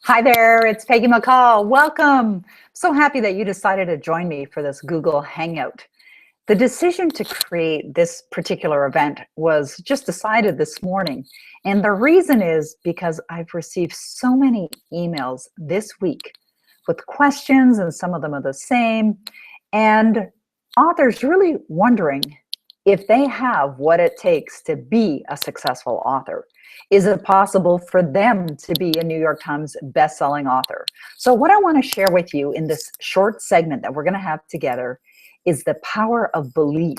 Hi there, it's Peggy McCall. Welcome. So happy that you decided to join me for this Google Hangout. The decision to create this particular event was just decided this morning. And the reason is because I've received so many emails this week with questions, and some of them are the same, and authors really wondering if they have what it takes to be a successful author. Is it possible for them to be a New York Times best-selling author? So what I want to share with you in this short segment that we're going to have together is the power of belief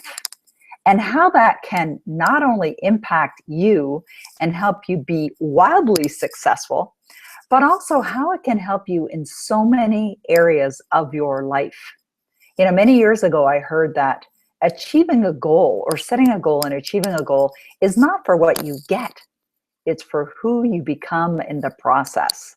and how that can not only impact you and help you be wildly successful, but also how it can help you in so many areas of your life. You know, many years ago, I heard that achieving a goal or setting a goal and achieving a goal is not for what you get. It's for who you become in the process.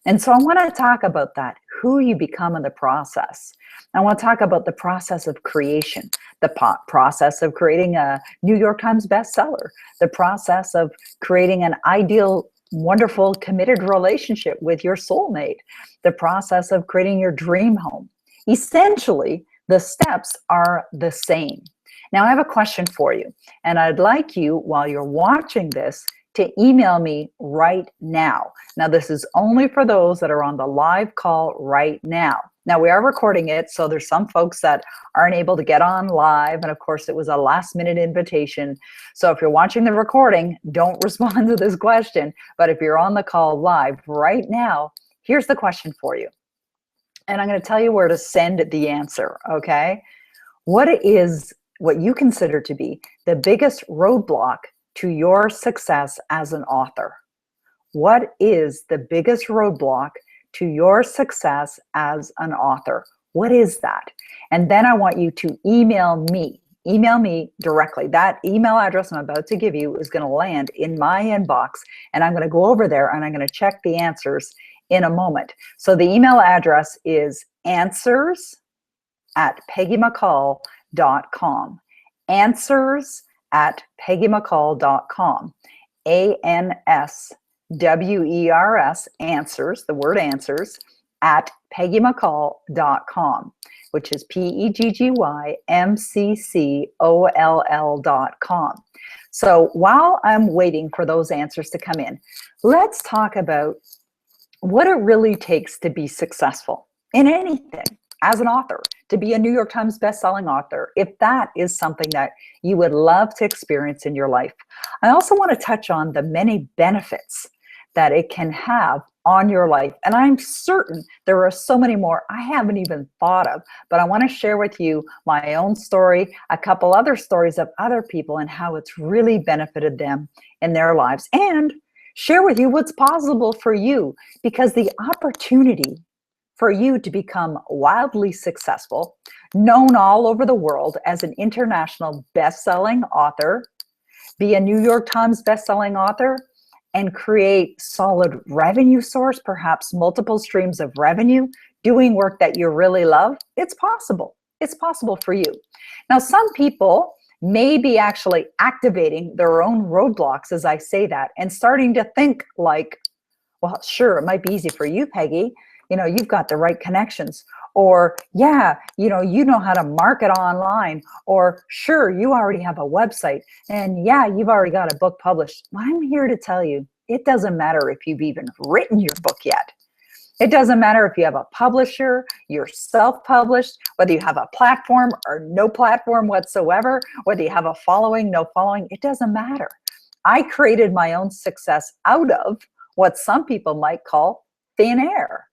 And so I want to talk about that, who you become in the process. I want to talk about the process of creation, the process of creating a New York Times bestseller, the process of creating an ideal, wonderful, committed relationship with your soulmate, the process of creating your dream home. Essentially, the steps are the same. Now, I have a question for you, and I'd like you, while you're watching this, to email me right now. Now, this is only for those that are on the live call right now. Now, we are recording it, so there's some folks that aren't able to get on live, and of course, it was a last-minute invitation. So if you're watching the recording, don't respond to this question, but if you're on the call live right now, here's the question for you. And I'm going to tell you where to send the answer, okay? What is what you consider to be the biggest roadblock to your success as an author? What is the biggest roadblock to your success as an author? What is that? And then I want you to email me. Email me directly. That email address I'm about to give you is going to land in my inbox, and I'm going to go over there and I'm going to check the answers in a moment. So the email address is answers@peggymccall.com. Answers@peggymccall.com. ANSWERS, answers, the word answers, at peggymccall.com, which is PEGGYMCCOLL.com. So while I'm waiting for those answers to come in, let's talk about what it really takes to be successful in anything as an author, to be a New York Times bestselling author, if that is something that you would love to experience in your life. I also want to touch on the many benefits that it can have on your life. And I'm certain there are so many more I haven't even thought of, but I want to share with you my own story, a couple other stories of other people and how it's really benefited them in their lives, and share with you what's possible for you, because the opportunity for you to become wildly successful, known all over the world as an international best-selling author, be a New York Times best-selling author, and create solid revenue source, perhaps multiple streams of revenue, doing work that you really love, it's possible. It's possible for you. Now, some people may be actually activating their own roadblocks as I say that, and starting to think like, well, sure, it might be easy for you, Peggy. You know, you've got the right connections. Or, yeah, you know how to market online. Or, sure, you already have a website. And yeah, you've already got a book published. Well, I'm here to tell you, it doesn't matter if you've even written your book yet. It doesn't matter if you have a publisher, you're self-published, whether you have a platform or no platform whatsoever, whether you have a following, no following, it doesn't matter. I created my own success out of what some people might call thin air.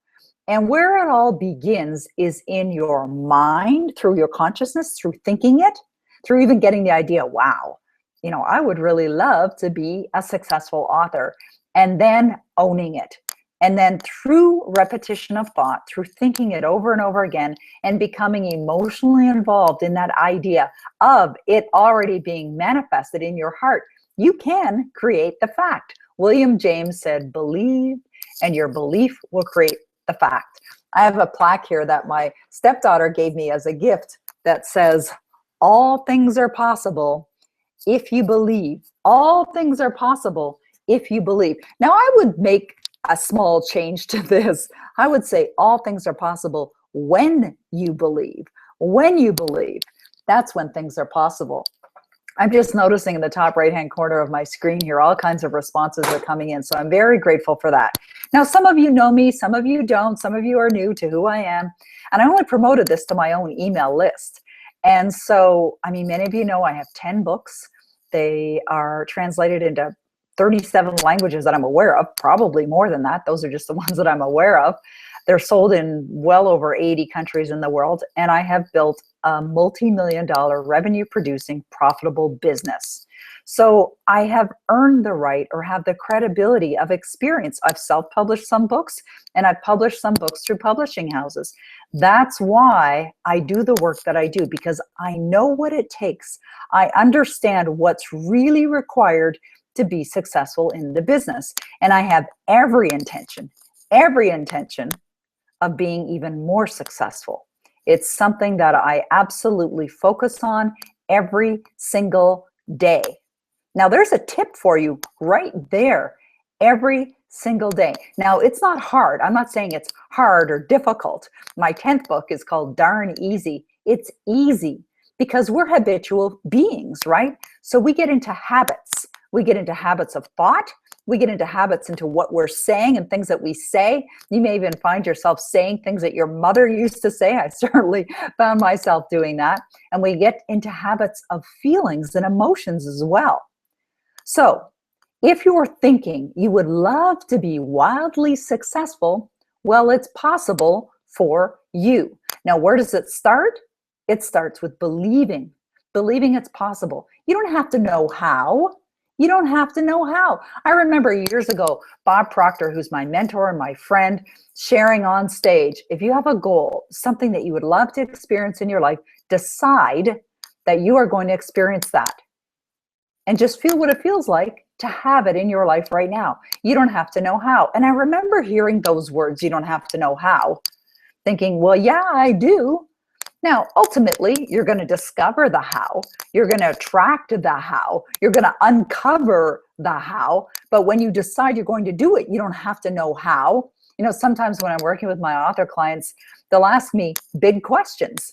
And where it all begins is in your mind, through your consciousness, through thinking it, through even getting the idea, wow, you know, I would really love to be a successful author, and then owning it. And then through repetition of thought, through thinking it over and over again, and becoming emotionally involved in that idea of it already being manifested in your heart, you can create the fact. William James said, believe, and your belief will create the fact. I have a plaque here that my stepdaughter gave me as a gift that says, all things are possible if you believe. All things are possible if you believe. Now, I would make a small change to this. I would say all things are possible when you believe. When you believe, that's when things are possible. I'm just noticing in the top right-hand corner of my screen here, all kinds of responses are coming in. So I'm very grateful for that. Now, some of you know me, some of you don't, some of you are new to who I am. And I only promoted this to my own email list. And so, I mean, many of you know I have 10 books. They are translated into 37 languages that I'm aware of, probably more than that. Those are just the ones that I'm aware of. They're sold in well over 80 countries in the world. And I have built a multi-million-dollar revenue-producing, profitable business. So I have earned the right or have the credibility of experience. I've self-published some books and I've published some books through publishing houses. That's why I do the work that I do, because I know what it takes. I understand what's really required to be successful in the business. And I have every intention of being even more successful. It's something that I absolutely focus on every single day. Now, there's a tip for you right there, every single day. Now, it's not hard. I'm not saying it's hard or difficult. My 10th book is called Darn Easy. It's easy because we're habitual beings, right? So we get into habits. We get into habits of thought. We get into habits into what we're saying and things that we say. You may even find yourself saying things that your mother used to say. I certainly found myself doing that. And we get into habits of feelings and emotions as well. So if you're thinking you would love to be wildly successful, well, it's possible for you. Now, where does it start? It starts with believing it's possible. You don't have to know how. You don't have to know how. I remember years ago, Bob Proctor, who's my mentor and my friend, sharing on stage, if you have a goal, something that you would love to experience in your life, decide that you are going to experience that. And just feel what it feels like to have it in your life right now. You don't have to know how. And I remember hearing those words, you don't have to know how, thinking, well, yeah, I do. Now, ultimately, you're going to discover the how. You're going to attract the how. You're going to uncover the how. But when you decide you're going to do it, you don't have to know how. You know, sometimes when I'm working with my author clients, they'll ask me big questions.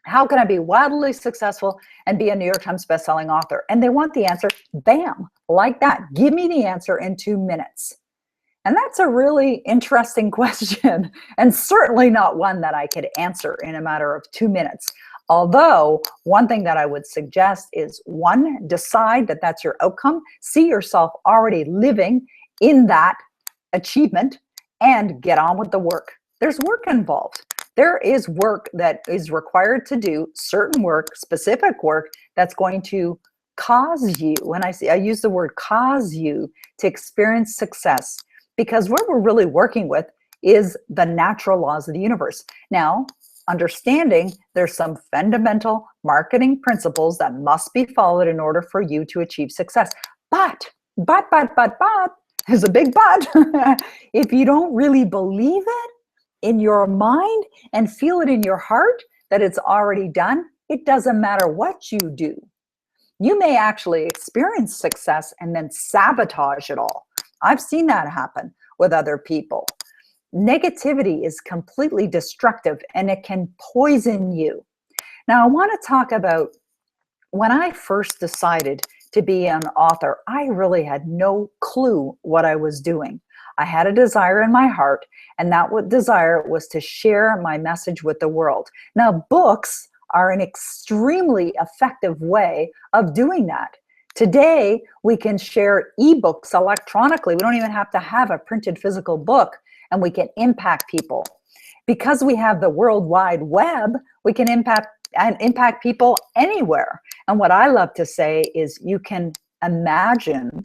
How can I be wildly successful and be a New York Times bestselling author? And they want the answer, bam, like that. Give me the answer in 2 minutes. And that's a really interesting question, and certainly not one that I could answer in a matter of 2 minutes. Although, one thing that I would suggest is, one, decide that that's your outcome. See yourself already living in that achievement and get on with the work. There's work involved. There is work that is required to do, certain work, specific work, that's going to cause you, when I use the word cause you, to experience success. Because what we're really working with is the natural laws of the universe. Now, understanding there's some fundamental marketing principles that must be followed in order for you to achieve success. But, there's a big but. If you don't really believe it in your mind and feel it in your heart that it's already done, it doesn't matter what you do. You may actually experience success and then sabotage it all. I've seen that happen with other people. Negativity is completely destructive and it can poison you. Now, I want to talk about when I first decided to be an author, I really had no clue what I was doing. I had a desire in my heart, and that desire was to share my message with the world. Now, books are an extremely effective way of doing that. Today, we can share ebooks electronically. We don't even have to have a printed physical book, and we can impact people. Because we have the World Wide Web, we can impact people anywhere. And what I love to say is you can imagine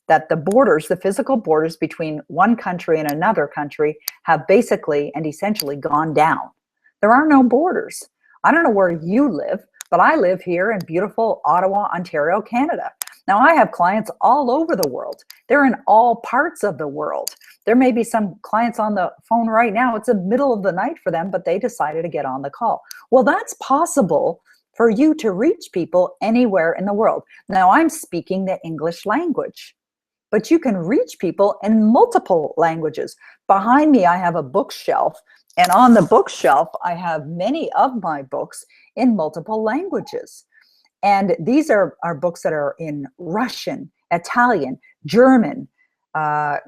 that the borders, the physical borders between one country and another country have basically and essentially gone down. There are no borders. I don't know where you live, but I live here in beautiful Ottawa, Ontario, Canada. Now, I have clients all over the world. They're in all parts of the world. There may be some clients on the phone right now. It's the middle of the night for them, but they decided to get on the call. Well, that's possible for you to reach people anywhere in the world. Now, I'm speaking the English language. but you can reach people in multiple languages. Behind me, I have a bookshelf, and on the bookshelf, I have many of my books in multiple languages. And these are books that are in Russian, Italian, German,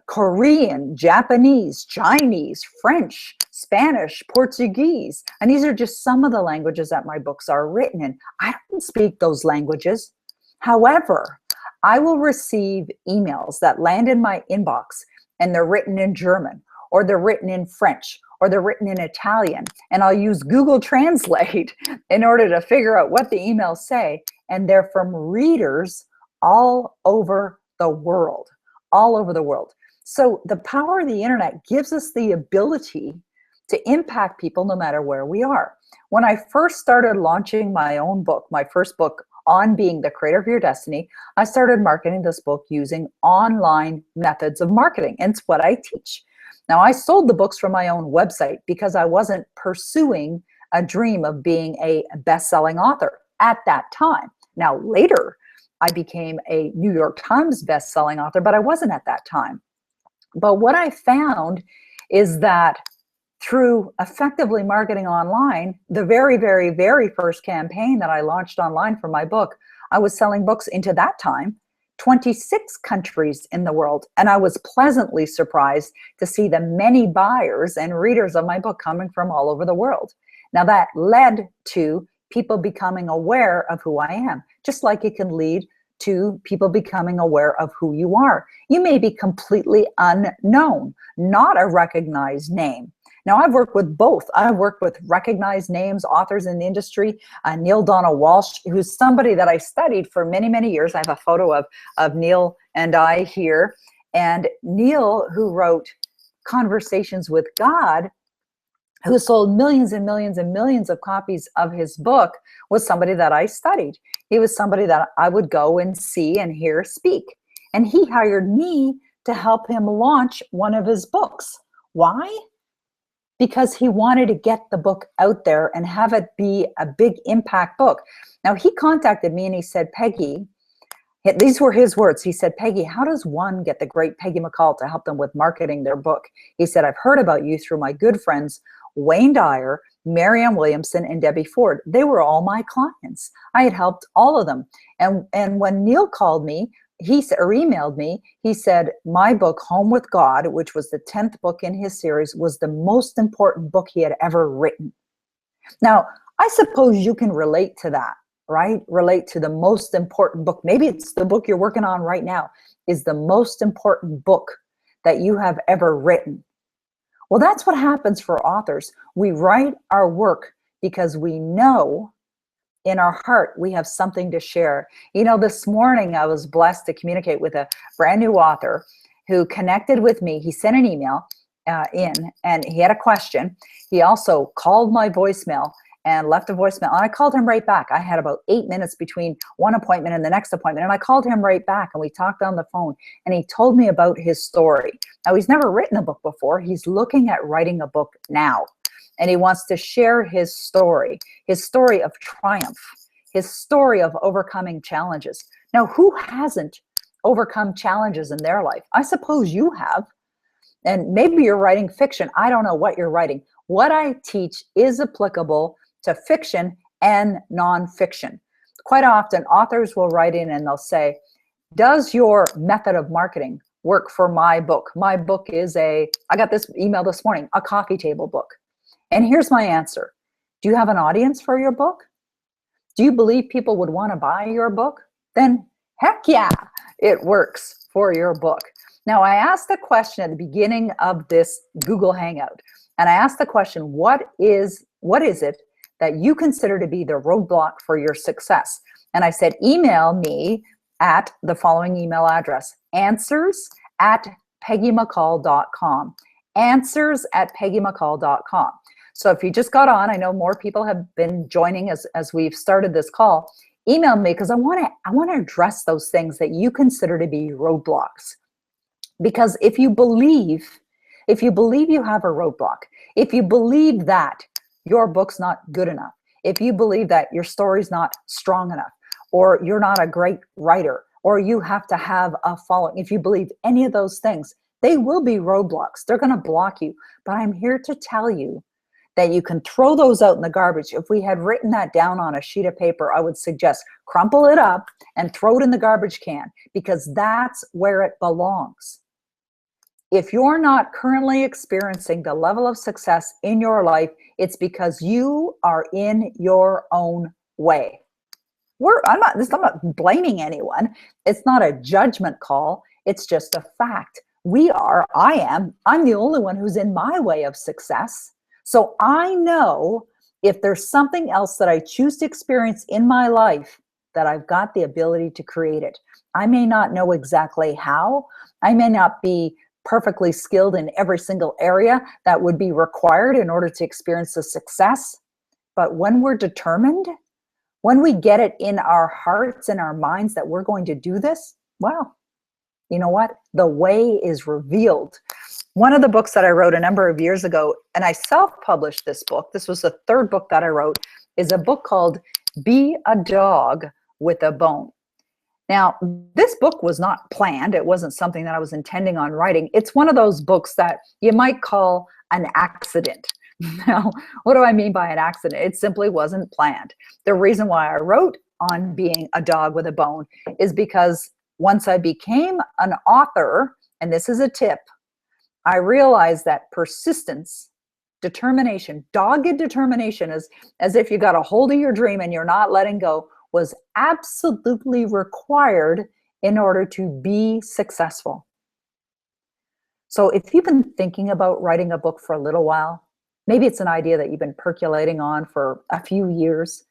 Korean, Japanese, Chinese, French, Spanish, Portuguese. And these are just some of the languages that my books are written in. I don't speak those languages. However, I will receive emails that land in my inbox and they're written in German, or they're written in French, or they're written in Italian. And I'll use Google Translate in order to figure out what the emails say. And they're from readers all over the world, all over the world. So the power of the internet gives us the ability to impact people no matter where we are. When I first started launching my own book, my first book, On Being the Creator of Your Destiny, I started marketing this book using online methods of marketing. And it's what I teach. Now, I sold the books from my own website because I wasn't pursuing a dream of being a best-selling author at that time. Now, later, I became a New York Times best-selling author, but I wasn't at that time. But what I found is that through effectively marketing online, the very, very, very first campaign that I launched online for my book, I was selling books into that time 26 countries in the world. And I was pleasantly surprised to see the many buyers and readers of my book coming from all over the world. Now that led to people becoming aware of who I am, just like it can lead to people becoming aware of who you are. You may be completely unknown, not a recognized name. Now, I've worked with both. I've worked with recognized names, authors in the industry. Neale Donald Walsch, who's somebody that I studied for many, many years. I have a photo of Neale and I here. And Neale, who wrote Conversations with God, who sold millions and millions and millions of copies of his book, was somebody that I studied. He was somebody that I would go and see and hear speak. And he hired me to help him launch one of his books. Why? Because he wanted to get the book out there and have it be a big impact book. Now, he contacted me and he said, Peggy, these were his words. He said, Peggy, how does one get the great Peggy McColl to help them with marketing their book? He said, I've heard about you through my good friends, Wayne Dyer, Marianne Williamson, and Debbie Ford. They were all my clients. I had helped all of them. And when Neale called me, or emailed me, he said, my book, Home with God, which was the 10th book in his series, was the most important book he had ever written. Now, I suppose you can relate to that, right? Relate to the most important book. Maybe it's the book you're working on right now is the most important book that you have ever written. Well, that's what happens for authors. We write our work because we know in our heart we have something to share. You know, this morning I was blessed to communicate with a brand new author who connected with me. He sent an email and he had a question. He also called my voicemail and left a voicemail, and I called him right back. I had about 8 minutes between one appointment and the next appointment, and I called him right back and we talked on the phone, and he told me about his story. Now, he's never written a book before. He's looking at writing a book now. And he wants to share his story of triumph, his story of overcoming challenges. Now, who hasn't overcome challenges in their life? I suppose you have. And maybe you're writing fiction. I don't know what you're writing. What I teach is applicable to fiction and nonfiction. Quite often, authors will write in and they'll say, does your method of marketing work for my book? My book is I got this email this morning, a coffee table book. And here's my answer. Do you have an audience for your book? Do you believe people would want to buy your book? Then heck yeah, it works for your book. Now, I asked a question at the beginning of this Google Hangout, and I asked the question, what is it that you consider to be the roadblock for your success? And I said, email me at the following email address, answers@peggymccall.com, answers@peggymccall.com. So if you just got on, I know more people have been joining as we've started this call, email me because I want to address those things that you consider to be roadblocks. Because if you believe you have a roadblock, if you believe that your book's not good enough, if you believe that your story's not strong enough, or you're not a great writer, or you have to have a following. If you believe any of those things, they will be roadblocks. They're going to block you. But I'm here to tell you that you can throw those out in the garbage. If we had written that down on a sheet of paper, I would suggest crumple it up and throw it in the garbage can, because that's where it belongs. If you're not currently experiencing the level of success in your life, it's because you are in your own way. I'm not blaming anyone. It's not a judgment call. It's just a fact. I'm the only one who's in my way of success. So I know if there's something else that I choose to experience in my life, that I've got the ability to create it. I may not know exactly how. I may not be perfectly skilled in every single area that would be required in order to experience the success. But when we're determined, when we get it in our hearts and our minds that we're going to do this, well, you know what? The way is revealed. One of the books that I wrote a number of years ago, and I self-published this book, this was the third book that I wrote, is a book called Be a Dog with a Bone. Now, this book was not planned. It wasn't something that I was intending on writing. It's one of those books that you might call an accident. Now, what do I mean by an accident? It simply wasn't planned. The reason why I wrote on being a dog with a bone is because once I became an author, and this is a tip, I realized that persistence, determination, dogged determination, as if you got a hold of your dream and you're not letting go, was absolutely required in order to be successful. So if you've been thinking about writing a book for a little while, maybe it's an idea that you've been percolating on for a few years.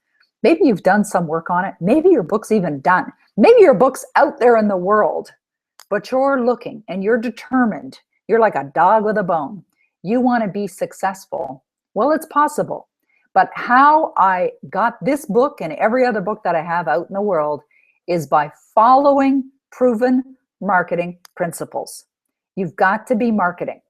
Maybe you've done some work on it. Maybe your book's even done. Maybe your book's out there in the world, but you're looking and you're determined. You're like a dog with a bone. You want to be successful. Well, it's possible. But how I got this book and every other book that I have out in the world is by following proven marketing principles. You've got to be marketing.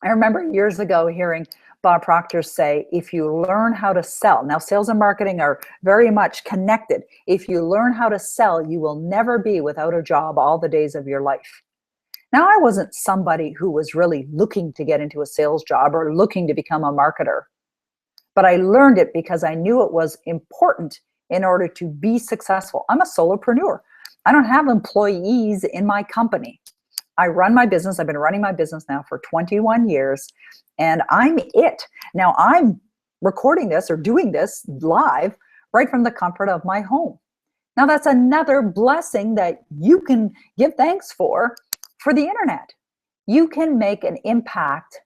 I remember years ago hearing Bob Proctor say, if you learn how to sell, now sales and marketing are very much connected. If you learn how to sell, you will never be without a job all the days of your life. Now, I wasn't somebody who was really looking to get into a sales job or looking to become a marketer, but I learned it because I knew it was important in order to be successful. I'm a solopreneur. I don't have employees in my company. I run my business. I've been running my business now for 21 years, and I'm it. Now, I'm recording this or doing this live right from the comfort of my home. Now, that's another blessing that you can give thanks for the internet. You can make an impact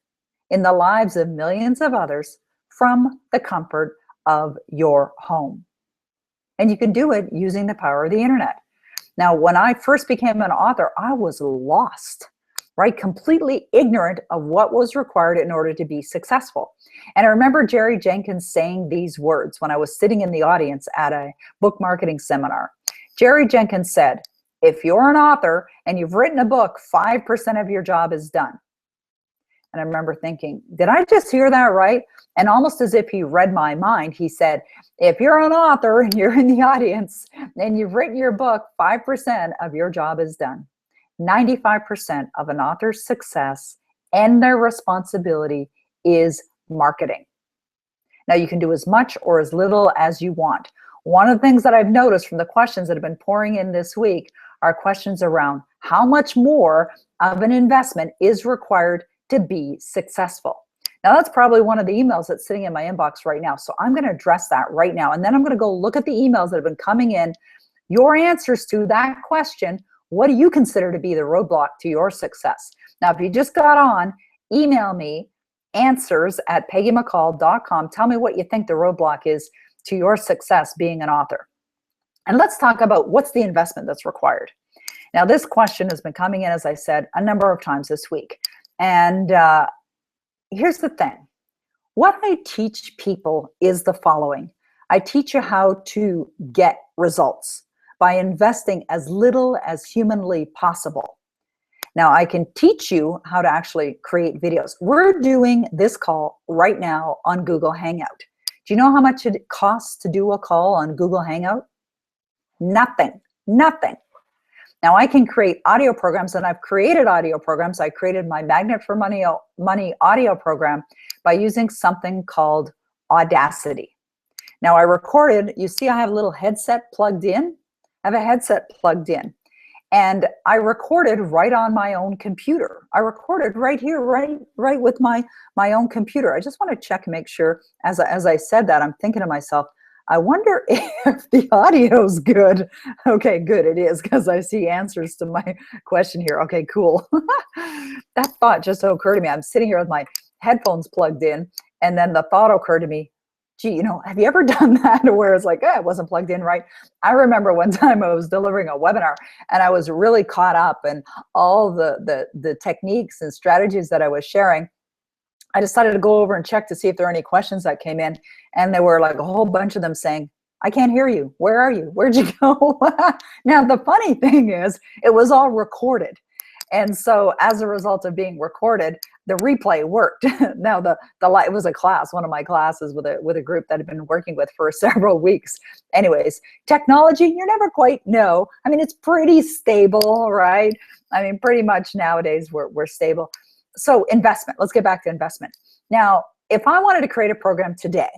in the lives of millions of others from the comfort of your home. And you can do it using the power of the internet. Now, when I first became an author, I was lost, right? Completely ignorant of what was required in order to be successful. And I remember Jerry Jenkins saying these words when I was sitting in the audience at a book marketing seminar. Jerry Jenkins said, if you're an author and you've written a book, 5% of your job is done. And I remember thinking, did I just hear that right? And almost as if he read my mind, he said, if you're an author and you're in the audience and you've written your book, 5% of your job is done. 95% of an author's success and their responsibility is marketing. Now, you can do as much or as little as you want. One of the things that I've noticed from the questions that have been pouring in this week are questions around how much more of an investment is required to be successful. Now, that's probably one of the emails that's sitting in my inbox right now. So I'm going to address that right now. And then I'm going to go look at the emails that have been coming in, your answers to that question. What do you consider to be the roadblock to your success? Now, if you just got on, email me answers@peggymccall.com. Tell me what you think the roadblock is to your success being an author. And let's talk about what's the investment that's required. Now, this question has been coming in, as I said, a number of times this week. And here's the thing. What I teach people is the following. I teach you how to get results by investing as little as humanly possible. Now, I can teach you how to actually create videos. We're doing this call right now on Google Hangout. Do you know how much it costs to do a call on Google Hangout? Nothing, nothing. Now I can create audio programs, and I've created audio programs. I created my Magnet for Money audio program by using something called Audacity. Now I recorded, you see I have a little headset plugged in. I have a headset plugged in. And I recorded right on my own computer. I recorded right here, right with my own computer. I just want to check and make sure, as I said that, I'm thinking to myself, I wonder if the audio's good. Okay, good, it is, because I see answers to my question here. Okay, cool. That thought just occurred to me. I'm sitting here with my headphones plugged in, and then the thought occurred to me, gee, have you ever done that where it's like, it wasn't plugged in right? I remember one time I was delivering a webinar, and I was really caught up in all the techniques and strategies that I was sharing. I decided to go over and check to see if there are any questions that came in, and there were like a whole bunch of them saying, I can't hear you. Where are you? Where'd you go? Now, the funny thing is, it was all recorded. And so as a result of being recorded, the replay worked. Now it was a class, one of my classes with a group that I've been working with for several weeks. Anyways, technology, you never quite know. I mean, it's pretty stable, right? I mean, pretty much nowadays we're stable. So investment, let's get back to investment. Now, if I wanted to create a program today,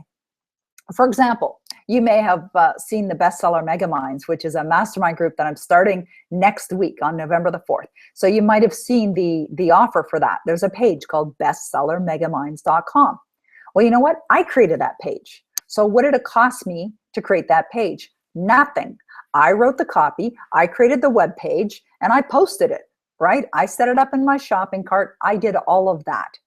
for example, you may have seen the Bestseller Megaminds, which is a mastermind group that I'm starting next week on November the 4th. So you might have seen the offer for that. There's a page called bestsellermegaminds.com. Well, you know what? I created that page. So what did it cost me to create that page? Nothing. I wrote the copy, I created the web page, and I posted it, right? I set it up in my shopping cart. I did all of that.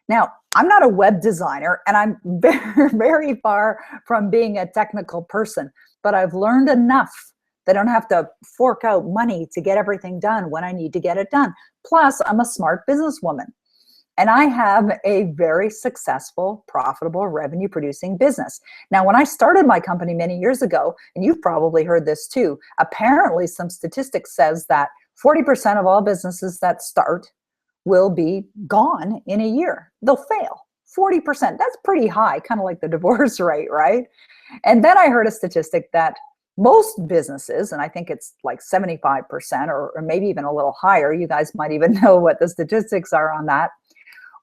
Now, I'm not a web designer, and I'm very, very far from being a technical person, but I've learned enough that I don't have to fork out money to get everything done when I need to get it done. Plus, I'm a smart businesswoman, and I have a very successful, profitable, revenue-producing business. Now, when I started my company many years ago, and you've probably heard this too, apparently some statistics says that 40% of all businesses that start will be gone in a year. They'll fail. 40%, that's pretty high, kind of like the divorce rate, right? And then I heard a statistic that most businesses, and I think it's like 75% or maybe even a little higher, you guys might even know what the statistics are on that,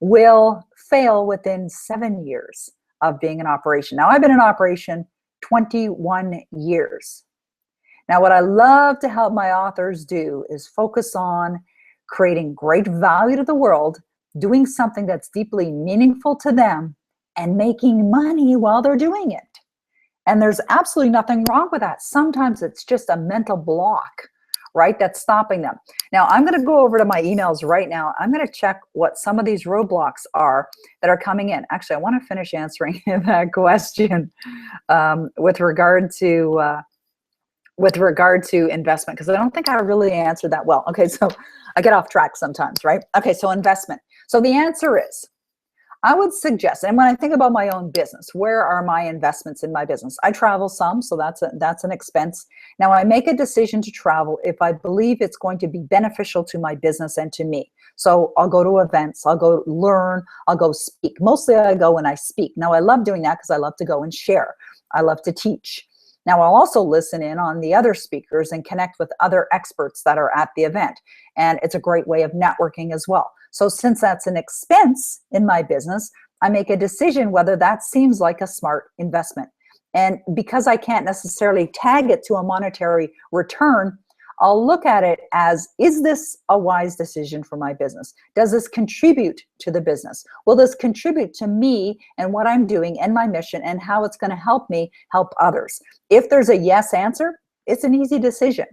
will fail within 7 years of being in operation. Now, I've been in operation 21 years. Now, what I love to help my authors do is focus on creating great value to the world, doing something that's deeply meaningful to them, and making money while they're doing it. And there's absolutely nothing wrong with that. Sometimes it's just a mental block, right, that's stopping them. Now, I'm going to go over to my emails right now. I'm going to check what some of these roadblocks are that are coming in. Actually, I want to finish answering that question with regard to investment, because I don't think I really answered that well. Okay, so I get off track sometimes, right? Okay, so investment. So the answer is, I would suggest, and when I think about my own business, where are my investments in my business? I travel some, so that's an expense. Now, I make a decision to travel if I believe it's going to be beneficial to my business and to me. So I'll go to events, I'll go learn, I'll go speak. Mostly I go and I speak. Now, I love doing that because I love to go and share. I love to teach. Now, I'll also listen in on the other speakers and connect with other experts that are at the event. And it's a great way of networking as well. So since that's an expense in my business, I make a decision whether that seems like a smart investment. And because I can't necessarily tag it to a monetary return, I'll look at it as, is this a wise decision for my business? Does this contribute to the business? Will this contribute to me and what I'm doing and my mission and how it's going to help me help others? If there's a yes answer, it's an easy decision.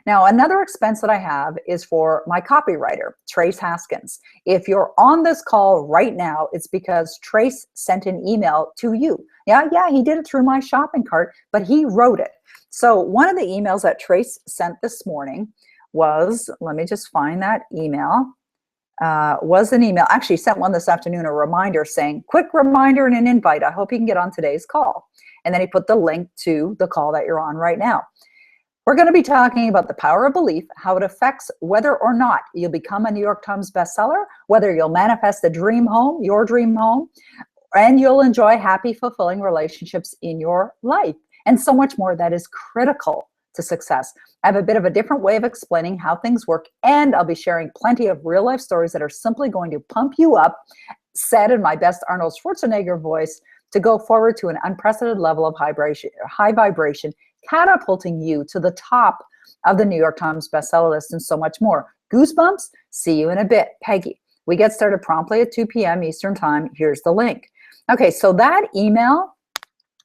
Now, another expense that I have is for my copywriter, Trace Haskins. If you're on this call right now, it's because Trace sent an email to you. Yeah, he did it through my shopping cart, but he wrote it. So one of the emails that Trace sent this morning was, let me just find that email, was an email, actually sent one this afternoon, a reminder saying, quick reminder and an invite. I hope you can get on today's call. And then he put the link to the call that you're on right now. We're going to be talking about the power of belief, how it affects whether or not you'll become a New York Times bestseller, whether you'll manifest a dream home, your dream home, and you'll enjoy happy, fulfilling relationships in your life, and so much more that is critical to success. I have a bit of a different way of explaining how things work, and I'll be sharing plenty of real life stories that are simply going to pump you up, said in my best Arnold Schwarzenegger voice, to go forward to an unprecedented level of high vibration, catapulting you to the top of the New York Times bestseller list and so much more. Goosebumps? See you in a bit. Peggy. We get started promptly at 2 p.m. Eastern Time. Here's the link. Okay, so that email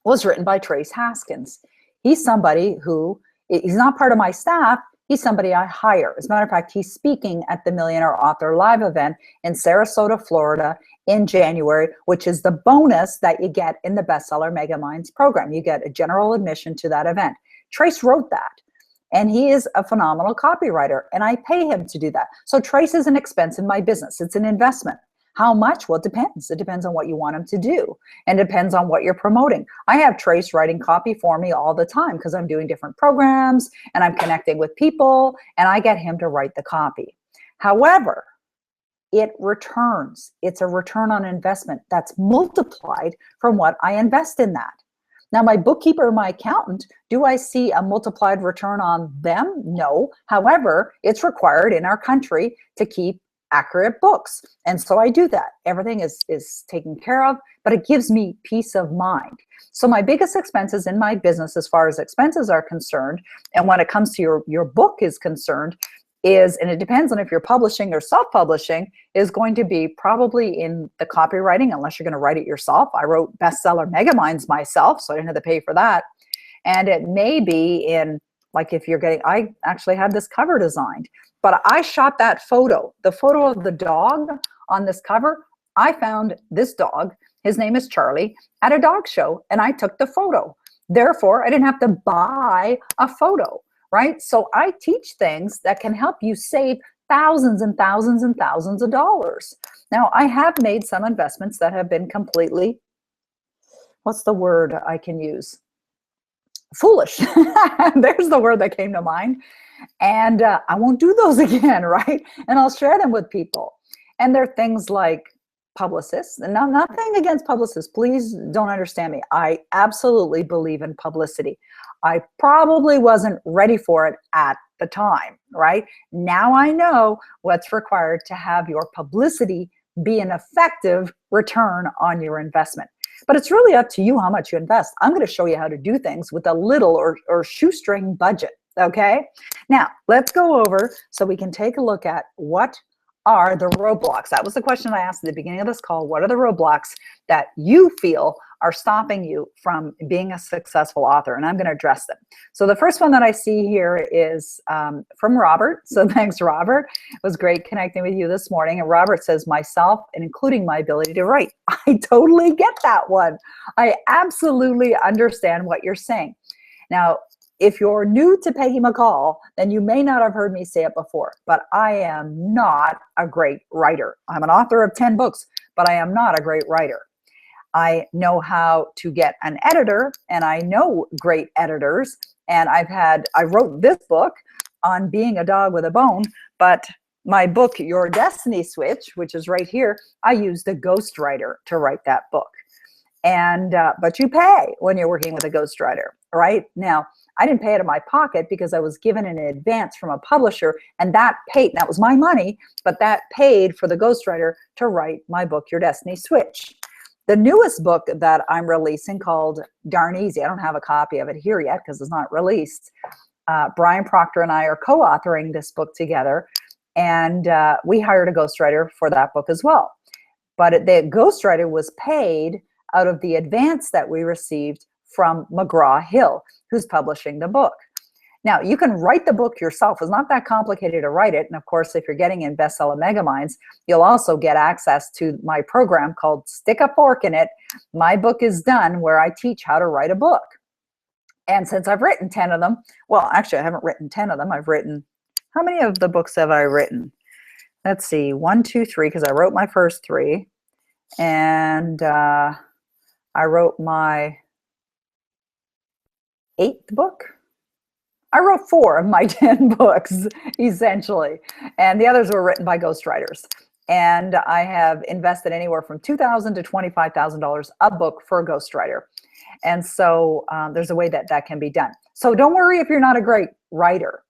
was written by Trace Haskins. He's somebody who, he's not part of my staff, he's somebody I hire. As a matter of fact, he's speaking at the Millionaire Author Live event in Sarasota, Florida in January, which is the bonus that you get in the Bestseller Megaminds program. You get a general admission to that event. Trace wrote that. And he is a phenomenal copywriter, and I pay him to do that. So Trace is an expense in my business. It's an investment. How much? Well, it depends. It depends on what you want him to do, and depends on what you're promoting. I have Trace writing copy for me all the time because I'm doing different programs and I'm connecting with people, and I get him to write the copy. However, it returns. It's a return on investment that's multiplied from what I invest in that. Now, my bookkeeper, my accountant, do I see a multiplied return on them? No. However, it's required in our country to keep accurate books. And so I do that. Everything is taken care of, but it gives me peace of mind. So my biggest expenses in my business, as far as expenses are concerned, and when it comes to your book is concerned, is, and it depends on if you're publishing or self-publishing, is going to be probably in the copywriting, unless you're going to write it yourself. I wrote Bestseller Megaminds myself, so I didn't have to pay for that. And it may be in, like if you're getting, I actually had this cover designed, but I shot that photo, the photo of the dog on this cover. I found this dog, his name is Charlie, at a dog show, and I took the photo. Therefore, I didn't have to buy a photo. Right? So I teach things that can help you save thousands and thousands and thousands of dollars. Now, I have made some investments that have been completely, what's the word I can use? Foolish. There's the word that came to mind. And I won't do those again, right? And I'll share them with people. And they're things like publicists. And now, nothing against publicists. Please don't understand me. I absolutely believe in publicity. I probably wasn't ready for it at the time, right? Now I know what's required to have your publicity be an effective return on your investment. But it's really up to you how much you invest. I'm going to show you how to do things with a little or shoestring budget, okay? Now, let's go over so we can take a look at what are the roadblocks. That was the question I asked at the beginning of this call. What are the roadblocks that you feel are stopping you from being a successful author? And I'm going to address them. So the first one that I see here is from Robert. So thanks, Robert. It was great connecting with you this morning. And Robert says, myself, and including my ability to write. I totally get that one. I absolutely understand what you're saying. Now, if you're new to Peggy McColl, then you may not have heard me say it before, but I am not a great writer. I'm an author of 10 books, but I am not a great writer. I know how to get an editor, and I know great editors, and I wrote this book on being a dog with a bone, but my book, Your Destiny Switch, which is right here, I used a ghostwriter to write that book. And but you pay when you're working with a ghostwriter, right? Now, I didn't pay it out of my pocket because I was given an advance from a publisher, and that was my money, but that paid for the ghostwriter to write my book, Your Destiny Switch. The newest book that I'm releasing, called Darn Easy, I don't have a copy of it here yet because it's not released. Brian Proctor and I are co-authoring this book together, and we hired a ghostwriter for that book as well. But the ghostwriter was paid out of the advance that we received from McGraw-Hill, who's publishing the book. Now, you can write the book yourself. It's not that complicated to write it. And of course, if you're getting in Bestseller Megaminds, you'll also get access to my program called Stick a Fork in It. My book is done, where I teach how to write a book. And since I've written 10 of them, well, actually, I haven't written 10 of them. I've written, how many of the books have I written? Let's see, 1, 2, 3, because I wrote my first 3. And I wrote my 8th book. I wrote 4 of my 10 books, essentially, and the others were written by ghostwriters. And I have invested anywhere from $2,000 to $25,000 a book for a ghostwriter. And so there's a way that that can be done. So don't worry if you're not a great writer.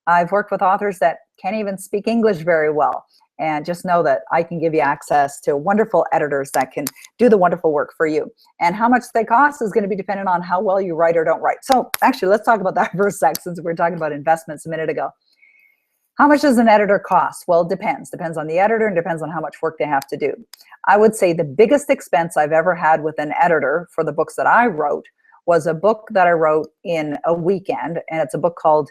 I've worked with authors that can't even speak English very well. And just know that I can give you access to wonderful editors that can do the wonderful work for you. And how much they cost is going to be dependent on how well you write or don't write. So actually, let's talk about that for a sec, since we were talking about investments a minute ago. How much does an editor cost? Well, it depends. Depends on the editor and depends on how much work they have to do. I would say the biggest expense I've ever had with an editor for the books that I wrote was a book that I wrote in a weekend. And it's a book called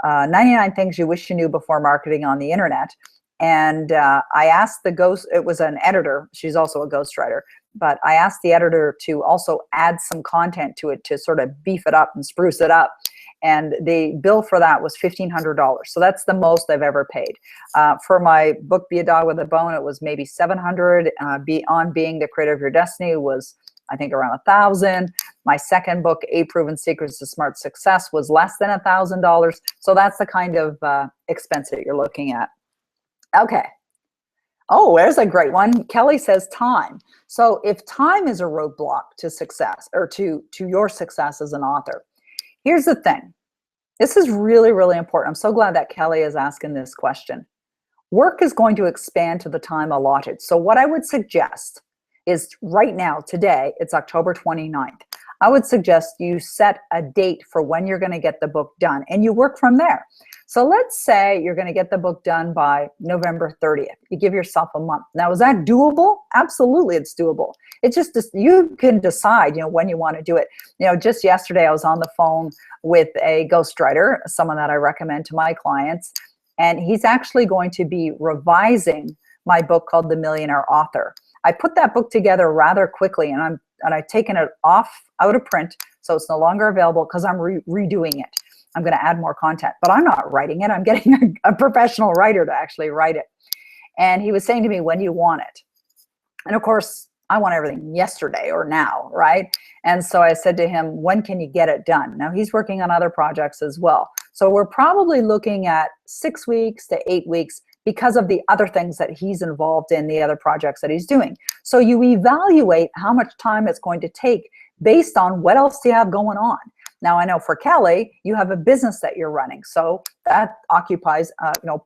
99 Things You Wish You Knew Before Marketing on the Internet. And I asked it was an editor, she's also a ghostwriter, but I asked the editor to also add some content to it to sort of beef it up and spruce it up. And the bill for that was $1,500. So that's the most I've ever paid. For my book, Be a Dog with a Bone, it was maybe $700. Beyond Being the Creator of Your Destiny was, I think, around $1,000. My second book, 8 Proven Secrets to Smart Success, was less than $1,000. So that's the kind of expense that you're looking at. Okay. Oh, there's a great one. Kelly says time. So if time is a roadblock to success, or to your success as an author, here's the thing. This is really, really important. I'm so glad that Kelly is asking this question. Work is going to expand to the time allotted. So what I would suggest is right now, today, it's October 29th. I would suggest you set a date for when you're going to get the book done, and you work from there. So let's say you're going to get the book done by November 30th. You give yourself a month. Now, is that doable? Absolutely, it's doable. It's just, you can decide, when you want to do it. Just yesterday I was on the phone with a ghostwriter, someone that I recommend to my clients, and he's actually going to be revising my book called The Millionaire Author. I put that book together rather quickly, and I've taken it out of print, so it's no longer available because I'm redoing it. I'm going to add more content, but I'm not writing it. I'm getting a professional writer to actually write it. And he was saying to me, when do you want it? And of course, I want everything yesterday or now, right? And so I said to him, when can you get it done? Now he's working on other projects as well. So we're probably looking at 6 weeks to 8 weeks because of the other things that he's involved in, the other projects that he's doing. So you evaluate how much time it's going to take based on what else do you have going on. Now, I know for Kelly, you have a business that you're running, so that occupies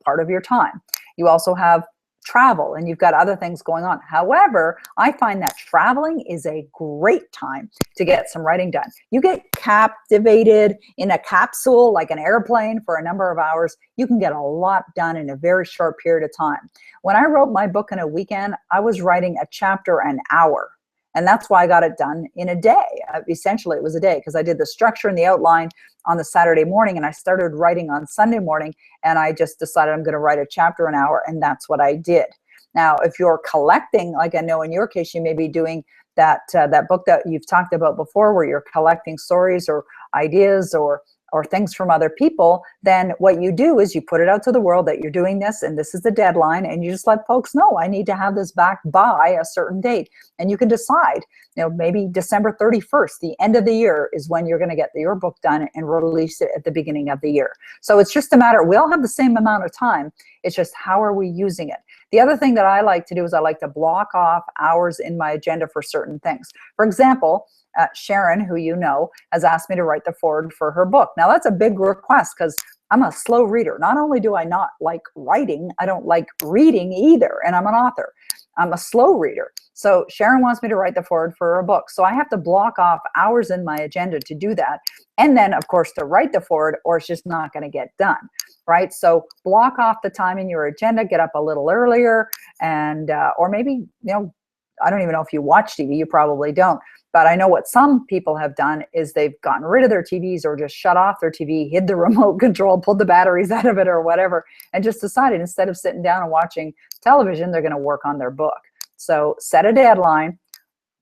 part of your time. You also have travel, and you've got other things going on. However, I find that traveling is a great time to get some writing done. You get captivated in a capsule, like an airplane, for a number of hours. You can get a lot done in a very short period of time. When I wrote my book in a weekend, I was writing a chapter an hour. And that's why I got it done in a day. Essentially, it was a day, because I did the structure and the outline on the Saturday morning, and I started writing on Sunday morning, and I just decided I'm going to write a chapter an hour, and that's what I did. Now, if you're collecting, like I know in your case, you may be doing that book that you've talked about before, where you're collecting stories or ideas or things from other people, then what you do is you put it out to the world that you're doing this, and this is the deadline, and you just let folks know, I need to have this back by a certain date. And you can decide, maybe December 31st, the end of the year, is when you're going to get your book done and release it at the beginning of the year. So it's just a matter, we all have the same amount of time. It's just, how are we using it? The other thing that I like to do is I like to block off hours in my agenda for certain things. For example, Sharon, who you know, has asked me to write the foreword for her book. Now, that's a big request because I'm a slow reader. Not only do I not like writing, I don't like reading either, and I'm an author. I'm a slow reader. So Sharon wants me to write the foreword for her book. So I have to block off hours in my agenda to do that. And then, of course, to write the foreword, or it's just not going to get done, right? So block off the time in your agenda, get up a little earlier, and or maybe, I don't even know if you watch TV, you probably don't. But I know what some people have done is they've gotten rid of their TVs or just shut off their TV, hid the remote control, pulled the batteries out of it or whatever, and just decided instead of sitting down and watching television, they're going to work on their book. So set a deadline,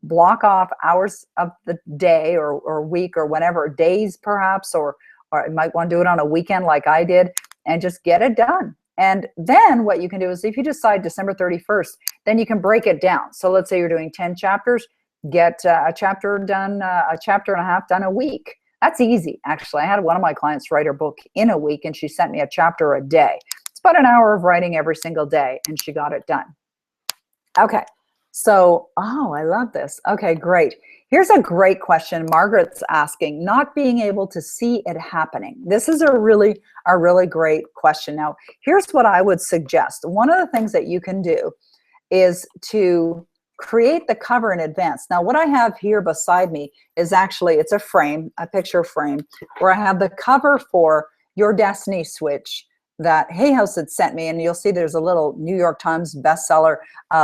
block off hours of the day or week or whatever, days perhaps, or you might want to do it on a weekend like I did, and just get it done. And then what you can do is, if you decide December 31st, then you can break it down. So let's say you're doing 10 chapters, get a chapter done, a chapter and a half done a week. That's easy, actually. I had one of my clients write her book in a week, and she sent me a chapter a day. It's about an hour of writing every single day, and she got it done. Okay, So, oh, I love this. Okay, great. Here's a great question. Margaret's asking, not being able to see it happening. This is a really great question. Now, here's what I would suggest. One of the things that you can do is to create the cover in advance. Now, what I have here beside me is actually, it's a frame, a picture frame, where I have the cover for Your Destiny Switch that Hay House had sent me, and you'll see there's a little New York Times bestseller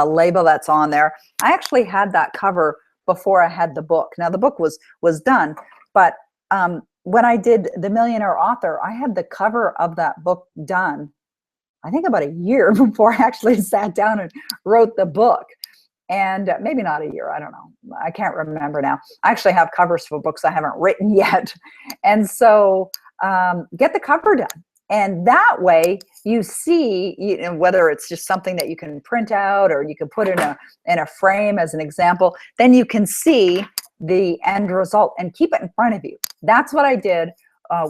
label that's on there. I actually had that cover before I had the book. Now, the book was done, but when I did The Millionaire Author, I had the cover of that book done, I think about a year before I actually sat down and wrote the book. And maybe not a year, I don't know. I can't remember now. I actually have covers for books I haven't written yet. And so get the cover done. And that way you see, you know, whether it's just something that you can print out or you can put in a frame as an example, then you can see the end result and keep it in front of you. That's what I did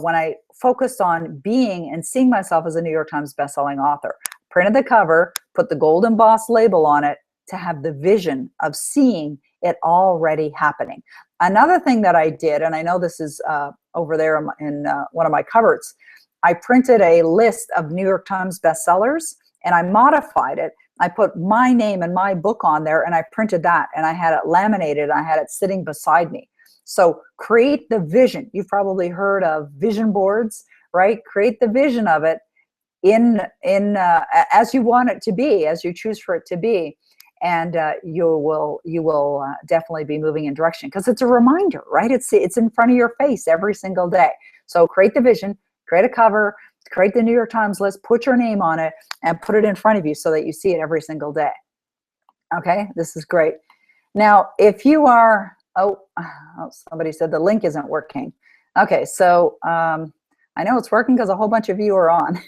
when I focused on being and seeing myself as a New York Times bestselling author. Printed the cover, put the gold embossed label on it to have the vision of seeing it already happening. Another thing that I did, and I know this is over there in one of my cupboards, I printed a list of New York Times bestsellers and I modified it. I put my name and my book on there and I printed that and I had it laminated. I had it sitting beside me. So create the vision. You've probably heard of vision boards, right? Create the vision of it in as you want it to be, as you choose for it to be, and you will definitely be moving in direction because it's a reminder, right? It's in front of your face every single day. So create the vision, create a cover, create the New York Times list, put your name on it, and put it in front of you so that you see it every single day. Okay, this is great. Now, if you are, somebody said the link isn't working. Okay, so I know it's working because a whole bunch of you are on.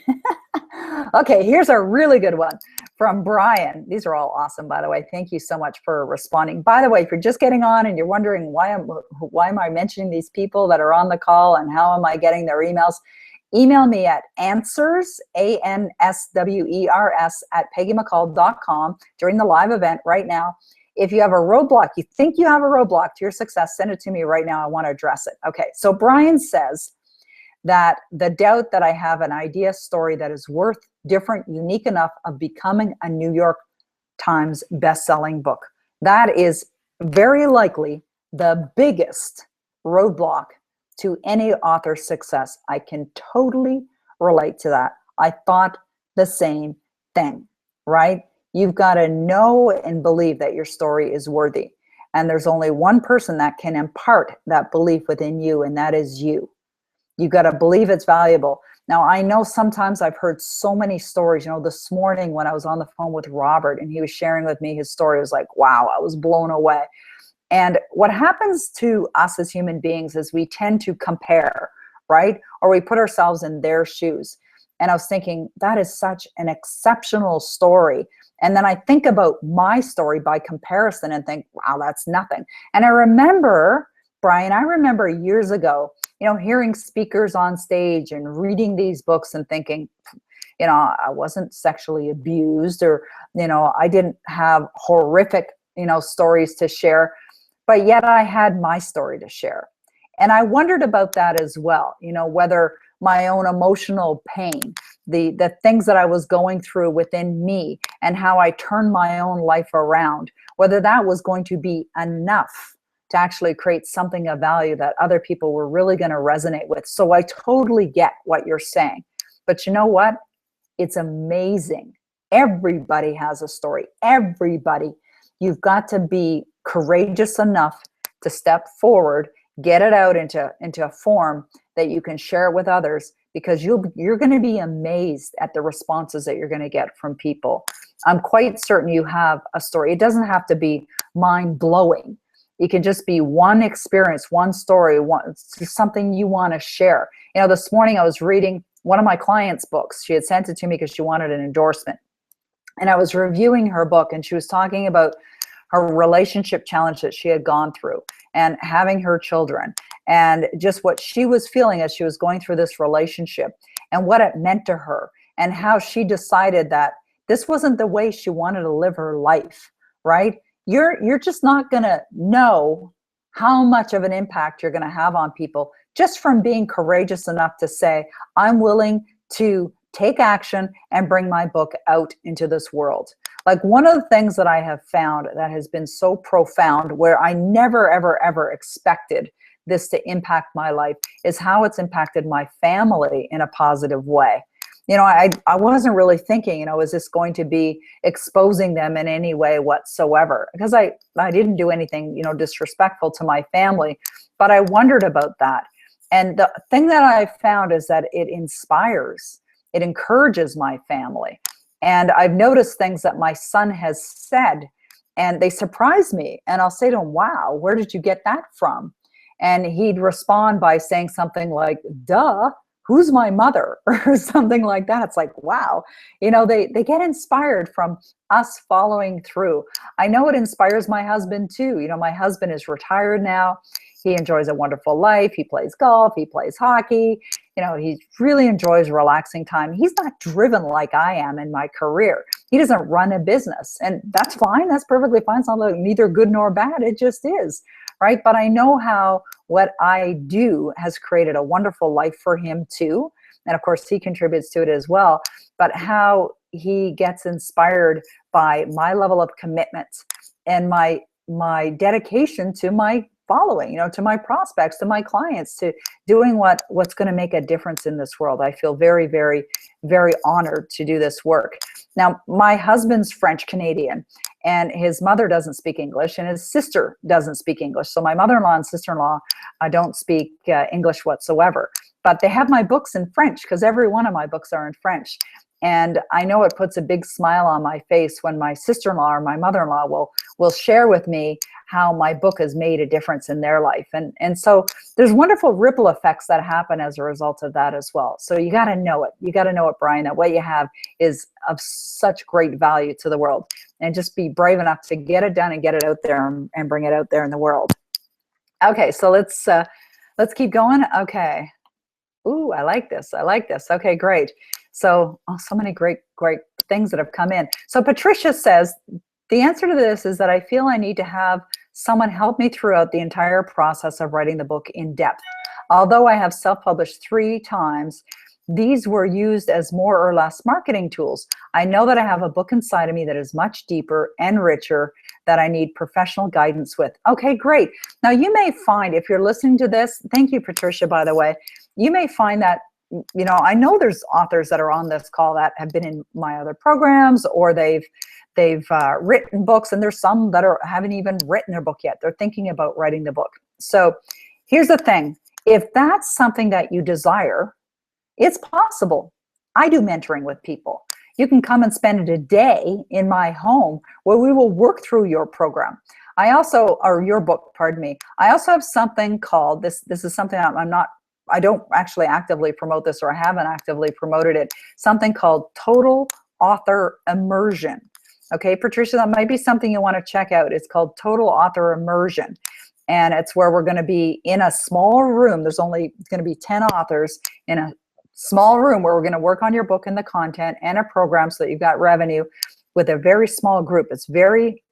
Okay, here's a really good one from Brian. These are all awesome, by the way. Thank you so much for responding. By the way, if you're just getting on and you're wondering why am I mentioning these people that are on the call and how am I getting their emails, email me at answers, ANSWERS, @PeggyMcCall.com during the live event right now. If you have a roadblock, you think you have a roadblock to your success, send it to me right now. I want to address it. Okay, so Brian says that the doubt that I have an idea story that is worth, different, unique enough of becoming a New York Times best-selling book. That is very likely the biggest roadblock to any author's success. I can totally relate to that. I thought the same thing, right? You've got to know and believe that your story is worthy. And there's only one person that can impart that belief within you, and that is you. You've got to believe it's valuable. Now, I know sometimes I've heard so many stories. You know, this morning when I was on the phone with Robert and he was sharing with me his story, it was like, wow, I was blown away. And what happens to us as human beings is we tend to compare, right? Or we put ourselves in their shoes. And I was thinking, that is such an exceptional story. And then I think about my story by comparison and think, wow, that's nothing. And I remember, Brian, I remember years ago, you know, hearing speakers on stage and reading these books and thinking, you know, I wasn't sexually abused, or, you know, I didn't have horrific, you know, stories to share, but yet I had my story to share. And I wondered about that as well, you know, whether my own emotional pain, the things that I was going through within me and how I turned my own life around, whether that was going to be enough to actually create something of value that other people were really going to resonate with. So I totally get what you're saying. But you know what? It's amazing. Everybody has a story. Everybody. You've got to be courageous enough to step forward, get it out into a form that you can share it with others, because you're going to be amazed at the responses that you're going to get from people. I'm quite certain you have a story. It doesn't have to be mind-blowing. It can just be one experience, one story, something you want to share. You know, this morning I was reading one of my clients' books. She had sent it to me because she wanted an endorsement. And I was reviewing her book, and she was talking about her relationship challenge that she had gone through and having her children, and just what she was feeling as she was going through this relationship and what it meant to her, and how she decided that this wasn't the way she wanted to live her life, right? you're just not going to know how much of an impact you're going to have on people just from being courageous enough to say, I'm willing to take action and bring my book out into this world. Like, one of the things that I have found that has been so profound, where I never, ever, ever expected this to impact my life, is how it's impacted my family in a positive way. You know, I wasn't really thinking, you know, is this going to be exposing them in any way whatsoever? Because I didn't do anything, you know, disrespectful to my family, but I wondered about that. And the thing that I found is that it inspires, it encourages my family. And I've noticed things that my son has said, and they surprise me. And I'll say to him, wow, where did you get that from? And he'd respond by saying something like, duh, who's my mother? Or something like that. It's like, wow, you know, they get inspired from us following through. I know it inspires my husband too. You know, my husband is retired now. He enjoys a wonderful life. He plays golf, he plays hockey. You know, he really enjoys relaxing time. He's not driven like I am in my career. He doesn't run a business, and that's fine. That's perfectly fine. It's not like neither good nor bad. It just is, right? But I know how what I do has created a wonderful life for him too. And of course, he contributes to it as well. But how he gets inspired by my level of commitment and my dedication to my following, you know, to my prospects, to my clients, to doing what's going to make a difference in this world. I feel very, very, very honored to do this work. Now, my husband's French Canadian, and his mother doesn't speak English, and his sister doesn't speak English. So my mother-in-law and sister-in-law don't speak English whatsoever, but they have my books in French, because every one of my books are in French. And I know it puts a big smile on my face when my sister-in-law or my mother-in-law will share with me how my book has made a difference in their life. And so there's wonderful ripple effects that happen as a result of that as well. So you got to know it. You got to know it, Brian, that what you have is of such great value to the world. And just be brave enough to get it done and get it out there and bring it out there in the world. Okay, so let's keep going. Okay. Ooh, I like this. I like this. Okay, great. So, so many great things that have come in. So Patricia says, the answer to this is that I feel I need to have someone help me throughout the entire process of writing the book in depth. Although I have self-published 3 times, these were used as more or less marketing tools. I know that I have a book inside of me that is much deeper and richer that I need professional guidance with. Okay, great. Now you may find, if you're listening to this, thank you, Patricia, by the way, you may find that, you know, I know there's authors that are on this call that have been in my other programs, or they've written books, and there's some that haven't even written their book yet. They're thinking about writing the book. So here's the thing. If that's something that you desire, it's possible. I do mentoring with people. You can come and spend a day in my home where we will work through your program. Or your book, pardon me. I also have something called, this is something I don't actually actively promote this, or I haven't actively promoted it, something called Total Author Immersion. Okay, Patricia, that might be something you want to check out. It's called Total Author Immersion. And it's where we're going to be in a small room. There's only going to be 10 authors in a small room where we're going to work on your book and the content and a program so that you've got revenue with a very small group. It's very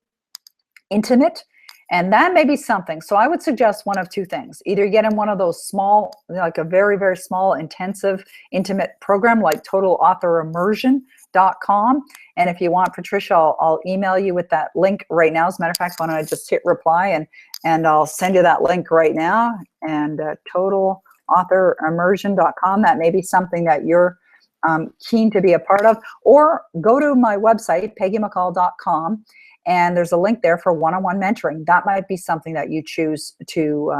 intimate. And that may be something. So I would suggest one of 2 things. Either get in one of those small, like a very, very small, intensive, intimate program like TotalAuthorImmersion.com. And if you want, Patricia, I'll email you with that link right now. As a matter of fact, why don't I just hit reply and I'll send you that link right now. And TotalAuthorImmersion.com. That may be something that you're keen to be a part of. Or go to my website, PeggyMcCall.com. And there's a link there for one-on-one mentoring. That might be something that you choose to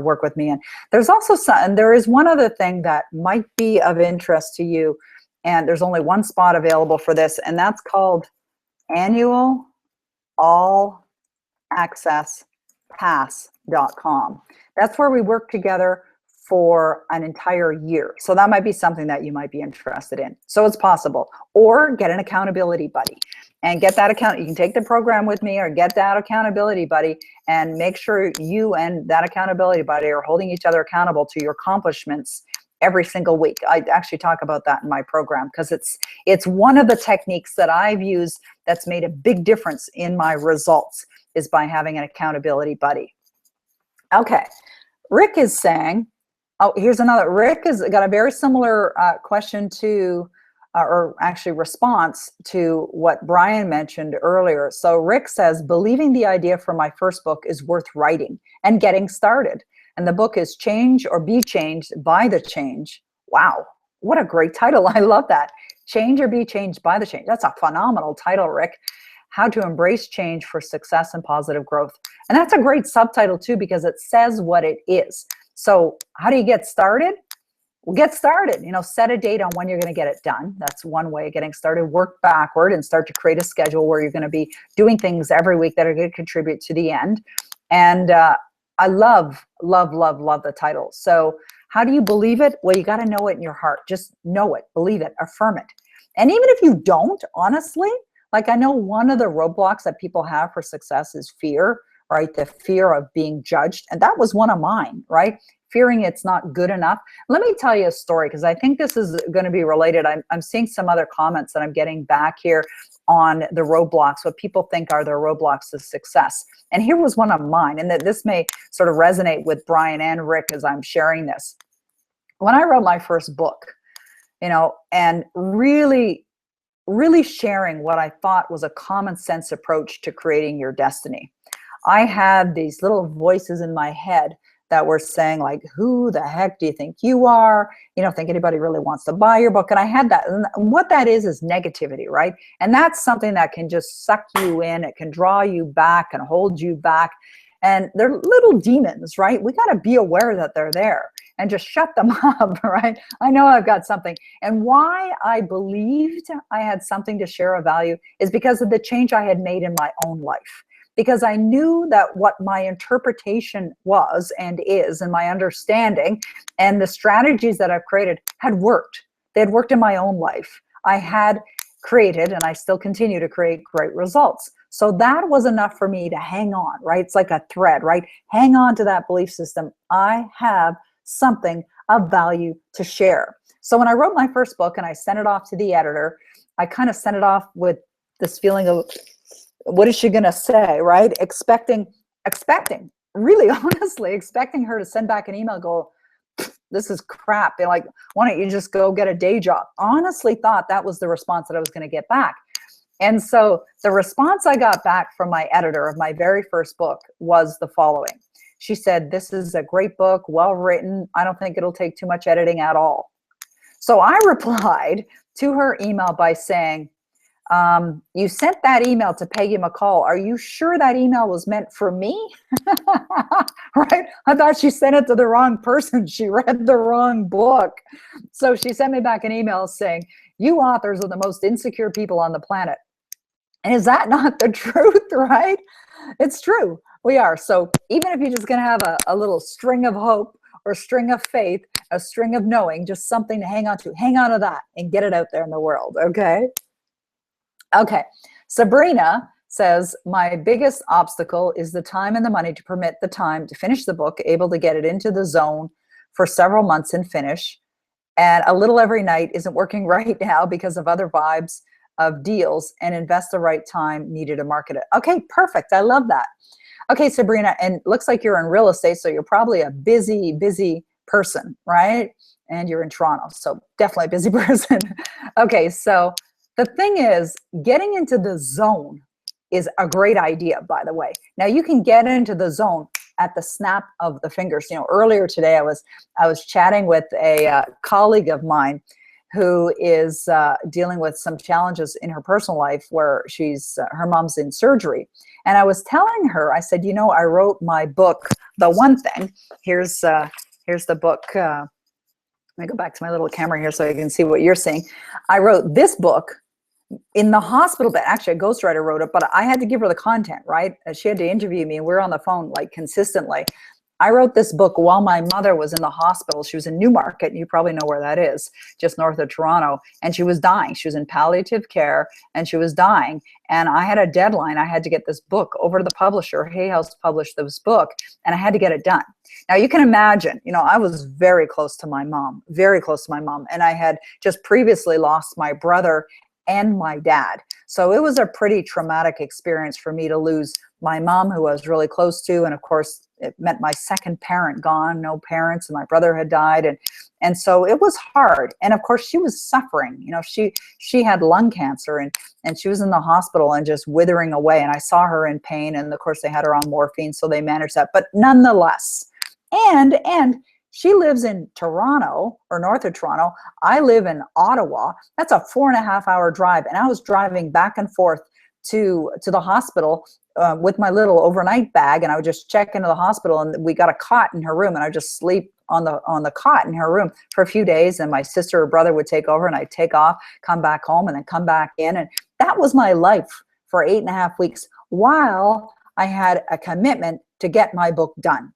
work with me in. There's also there is one other thing that might be of interest to you, and there's only one spot available for this, and that's called Annual All Access Pass.com. That's where we work together for an entire year. So that might be something that you might be interested in. So it's possible. Or get an accountability buddy and get that account. You can take the program with me or get that accountability buddy and make sure you and that accountability buddy are holding each other accountable to your accomplishments every single week. I actually talk about that in my program because it's one of the techniques that I've used that's made a big difference in my results, is by having an accountability buddy. Okay, Rick is saying, oh, here's another. Rick has got a very similar question to, or actually response to what Brian mentioned earlier. So Rick says, believing the idea for my first book is worth writing and getting started. And the book is Change or Be Changed by the Change. Wow, what a great title. I love that. Change or Be Changed by the Change. That's a phenomenal title, Rick. How to Embrace Change for Success and Positive Growth. And that's a great subtitle too, because it says what it is. So how do you get started? Well, get started, set a date on when you're going to get it done. That's one way of getting started. Work backward and start to create a schedule where you're going to be doing things every week that are going to contribute to the end. And I love the title. So how do you believe it? Well, you got to know it in your heart. Just know it, believe it, affirm it. And even if you don't, honestly, like I know one of the roadblocks that people have for success is fear, right? The fear of being judged. And that was one of mine, right? Fearing it's not good enough. Let me tell you a story, because I think this is going to be related. I'm seeing some other comments that I'm getting back here on the roadblocks, what people think are their roadblocks to success. And here was one of mine, and that this may sort of resonate with Brian and Rick as I'm sharing this. When I wrote my first book, and really sharing what I thought was a common sense approach to creating your destiny, I had these little voices in my head that were saying, like, who the heck do you think you are? Think anybody really wants to buy your book? And I had that. And what that is negativity, right? And that's something that can just suck you in. It can draw you back and hold you back. And they're little demons, right? We got to be aware that they're there and just shut them up, right? I know I've got something. And why I believed I had something to share of value is because of the change I had made in my own life. Because I knew that what my interpretation was and is, and my understanding and the strategies that I've created had worked. They had worked in my own life. I had created, and I still continue to create, great results. So that was enough for me to hang on, right? It's like a thread, right? Hang on to that belief system. I have something of value to share. So when I wrote my first book and I sent it off to the editor, I kind of sent it off with this feeling of, what is she going to say, right? Expecting, really honestly, expecting her to send back an email, go, this is crap. They're like, why don't you just go get a day job? Honestly thought that was the response that I was going to get back. And so the response I got back from my editor of my very first book was the following. She said, this is a great book, well written. I don't think it'll take too much editing at all. So I replied to her email by saying, you sent that email to Peggy McCall. Are you sure that email was meant for me? Right? I thought she sent it to the wrong person. She read the wrong book. So she sent me back an email saying, you authors are the most insecure people on the planet. And is that not the truth, right? It's true. We are. So even if you're just going to have a little string of hope or string of faith, a string of knowing, just something to hang on to that and get it out there in the world. Okay. Okay, Sabrina says, my biggest obstacle is the time and the money to permit the time to finish the book, able to get it into the zone for several months and finish. And a little every night isn't working right now because of other vibes of deals, and invest the right time needed to market it. Okay, perfect. I love that. Okay, Sabrina, and looks like you're in real estate, so you're probably a busy person, right? And you're in Toronto, so definitely a busy person. Okay, so the thing is, getting into the zone is a great idea, by the way. Now you can get into the zone at the snap of the fingers. Earlier today I was chatting with a colleague of mine who is dealing with some challenges in her personal life where her mom's in surgery. And I was telling her, I said, I wrote my book, The One Thing. Here's the book. Let me go back to my little camera here so you can see what you're seeing. I wrote this book in the hospital bed. Actually, a ghostwriter wrote it, but I had to give her the content, right? She had to interview me, and we were on the phone like consistently. I wrote this book while my mother was in the hospital. She was in Newmarket. You probably know where that is, just north of Toronto. And she was dying. She was in palliative care and she was dying. And I had a deadline. I had to get this book over to the publisher. Hay House published this book and I had to get it done. Now you can imagine, you know, I was very close to my mom, very close to my mom. And I had just previously lost my brother and my dad. So it was a pretty traumatic experience for me to lose my mom, who I was really close to. And of course, it meant my second parent gone, no parents, and my brother had died. And so it was hard. And of course, she was suffering. You know, she had lung cancer and she was in the hospital and just withering away. And I saw her in pain. And of course, they had her on morphine, so they managed that. But nonetheless, and she lives in Toronto or north of Toronto. I live in Ottawa. That's a 4.5-hour drive. And I was driving back and forth to the hospital with my little overnight bag, and I would just check into the hospital, and we got a cot in her room, and I would just sleep on the cot in her room for a few days, and my sister or brother would take over, and I'd take off, come back home, and then come back in. And that was my life for 8.5 weeks while I had a commitment to get my book done.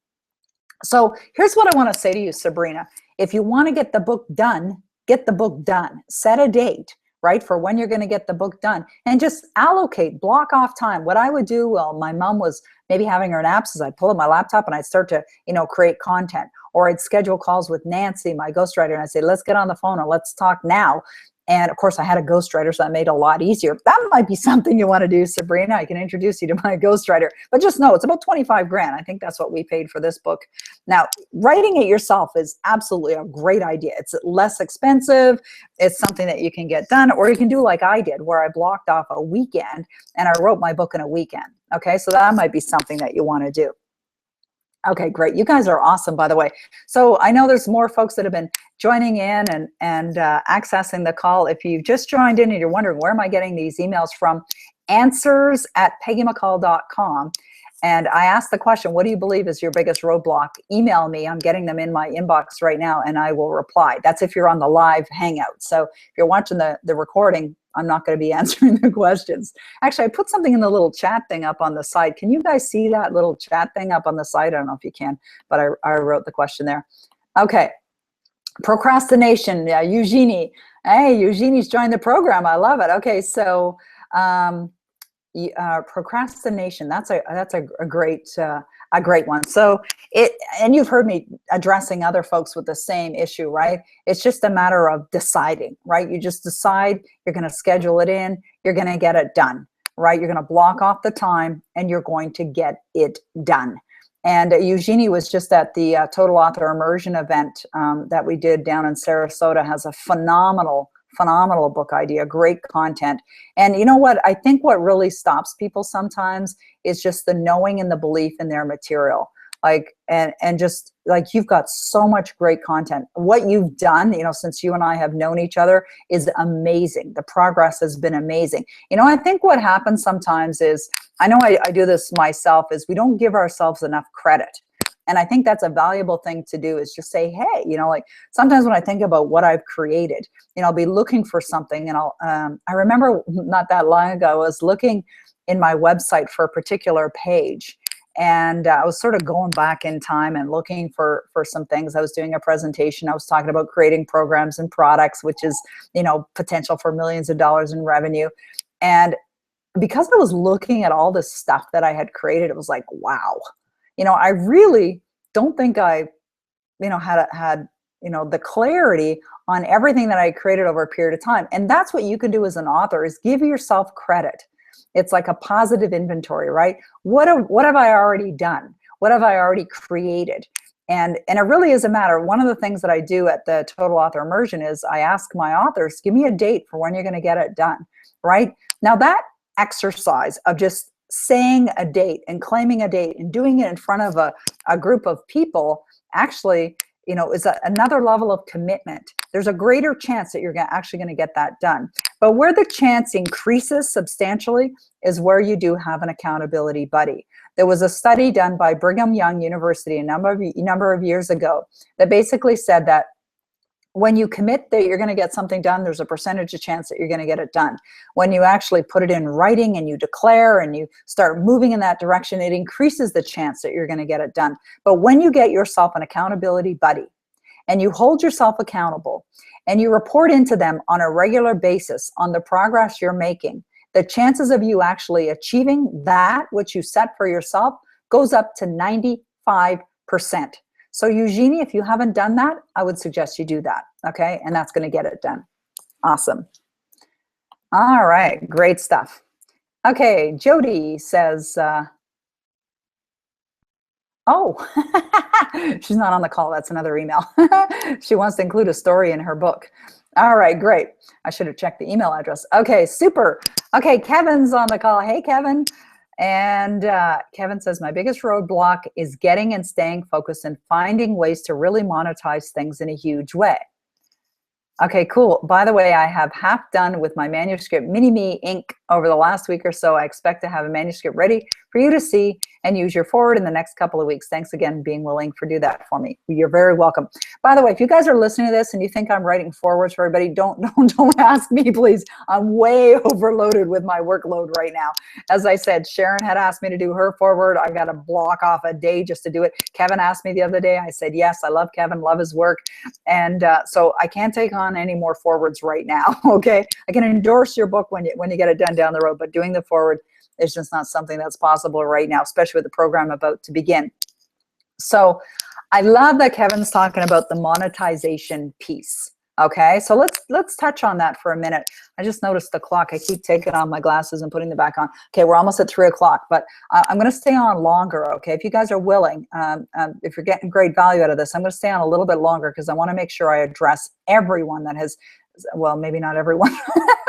So here's what I want to say to you, Sabrina. If you want to get the book done, get the book done. Set a date, right, for when you're going to get the book done, and just allocate, block off time. What I would do, well, my mom was maybe having her naps, is I'd pull up my laptop and I'd start to, you know, create content, or I'd schedule calls with Nancy, my ghostwriter, and I'd say, let's get on the phone and let's talk now. And of course, I had a ghostwriter, so that made it a lot easier. That might be something you want to do, Sabrina. I can introduce you to my ghostwriter, but just know it's about 25 grand. I think that's what we paid for this book. Now, writing it yourself is absolutely a great idea. It's less expensive. It's something that you can get done, or you can do like I did, where I blocked off a weekend and I wrote my book in a weekend. Okay, so that might be something that you want to do. Okay, great. You guys are awesome, by the way. So I know there's more folks that have been joining in and accessing the call. If you've just joined in and you're wondering, where am I getting these emails from? answers@peggymccall.com. And I asked the question, what do you believe is your biggest roadblock? Email me. I'm getting them in my inbox right now, and I will reply. That's if you're on the live hangout. So if you're watching the recording, I'm not going to be answering the questions. Actually, I put something in the little chat thing up on the side. Can you guys see that little chat thing up on the side? I don't know if you can, but I wrote the question there. Okay. Procrastination. Yeah, Eugenie. Hey, Eugenie's joined the program. I love it. Okay, so procrastination. That's a great one. So and you've heard me addressing other folks with the same issue, right? It's just a matter of deciding, right? You just decide, you're going to schedule it in, you're going to get it done, right? You're going to block off the time and you're going to get it done. And Eugenie was just at the Total Author Immersion event that we did down in Sarasota. Has a phenomenal book idea, great content. And you know what? I think what really stops people sometimes is just the knowing and the belief in their material. Like, and just like, you've got so much great content. What you've done, you know, since you and I have known each other is amazing. The progress has been amazing. You know, I think what happens sometimes is, I know I do this myself, is we don't give ourselves enough credit. And I think that's a valuable thing to do, is just say, hey, you know, like sometimes when I think about what I've created, you know, I'll be looking for something, and I remember not that long ago, I was looking in my website for a particular page, and I was sort of going back in time and looking for some things. I was doing a presentation. I was talking about creating programs and products, which is, you know, potential for millions of dollars in revenue. And because I was looking at all this stuff that I had created, it was like, wow. You know, I really don't think I, you know, had, you know, the clarity on everything that I created over a period of time. And that's what you can do as an author, is give yourself credit. It's like a positive inventory, right? What have I already done? What have I already created? And it really is a matter. One of the things that I do at the Total Author Immersion is I ask my authors, give me a date for when you're going to get it done, right? Now that exercise of just saying a date and claiming a date and doing it in front of a group of people actually, you know, is another level of commitment. There's a greater chance that you're actually going to get that done. But where the chance increases substantially is where you do have an accountability buddy. There was a study done by Brigham Young University a number of years ago that basically said that When you commit that you're going to get something done, there's a percentage of chance that you're going to get it done. When you actually put it in writing and you declare and you start moving in that direction, it increases the chance that you're going to get it done. But when you get yourself an accountability buddy and you hold yourself accountable and you report into them on a regular basis on the progress you're making, the chances of you actually achieving that which you set for yourself goes up to 95%. So Eugenie, if you haven't done that, I would suggest you do that, okay? And that's going to get it done. Awesome. All right, great stuff. Okay, Jody says, oh, she's not on the call. That's another email. She wants to include a story in her book. All right, great. I should have checked the email address. Okay, super. Okay, Kevin's on the call. Hey, Kevin. And Kevin says, my biggest roadblock is getting and staying focused and finding ways to really monetize things in a huge way. Okay, cool. By the way, I have half done with my manuscript, Mini-Me ink, over the last week or so. I expect to have a manuscript ready for you to see and use your forward in the next couple of weeks. Thanks again being willing to do that for me. You're very welcome. By the way, if you guys are listening to this and you think I'm writing forwards for everybody, don't ask me, please. I'm way overloaded with my workload right now. As I said, Sharon had asked me to do her forward. I got to block off a day just to do it. Kevin asked me the other day. I said, yes, I love Kevin, love his work. And so I can't take on any more forwards right now, okay? I can endorse your book when you get it done down the road, but doing the forward is just not something that's possible right now, especially with the program about to begin. So I love that Kevin's talking about the monetization piece. Okay, so let's touch on that for a minute. I just noticed the clock. I keep taking off my glasses and putting them back on. Okay, we're almost at 3 o'clock, but I'm going to stay on longer. Okay, if you guys are willing, if you're getting great value out of this, I'm going to stay on a little bit longer because I want to make sure I address everyone that has, well, maybe not everyone.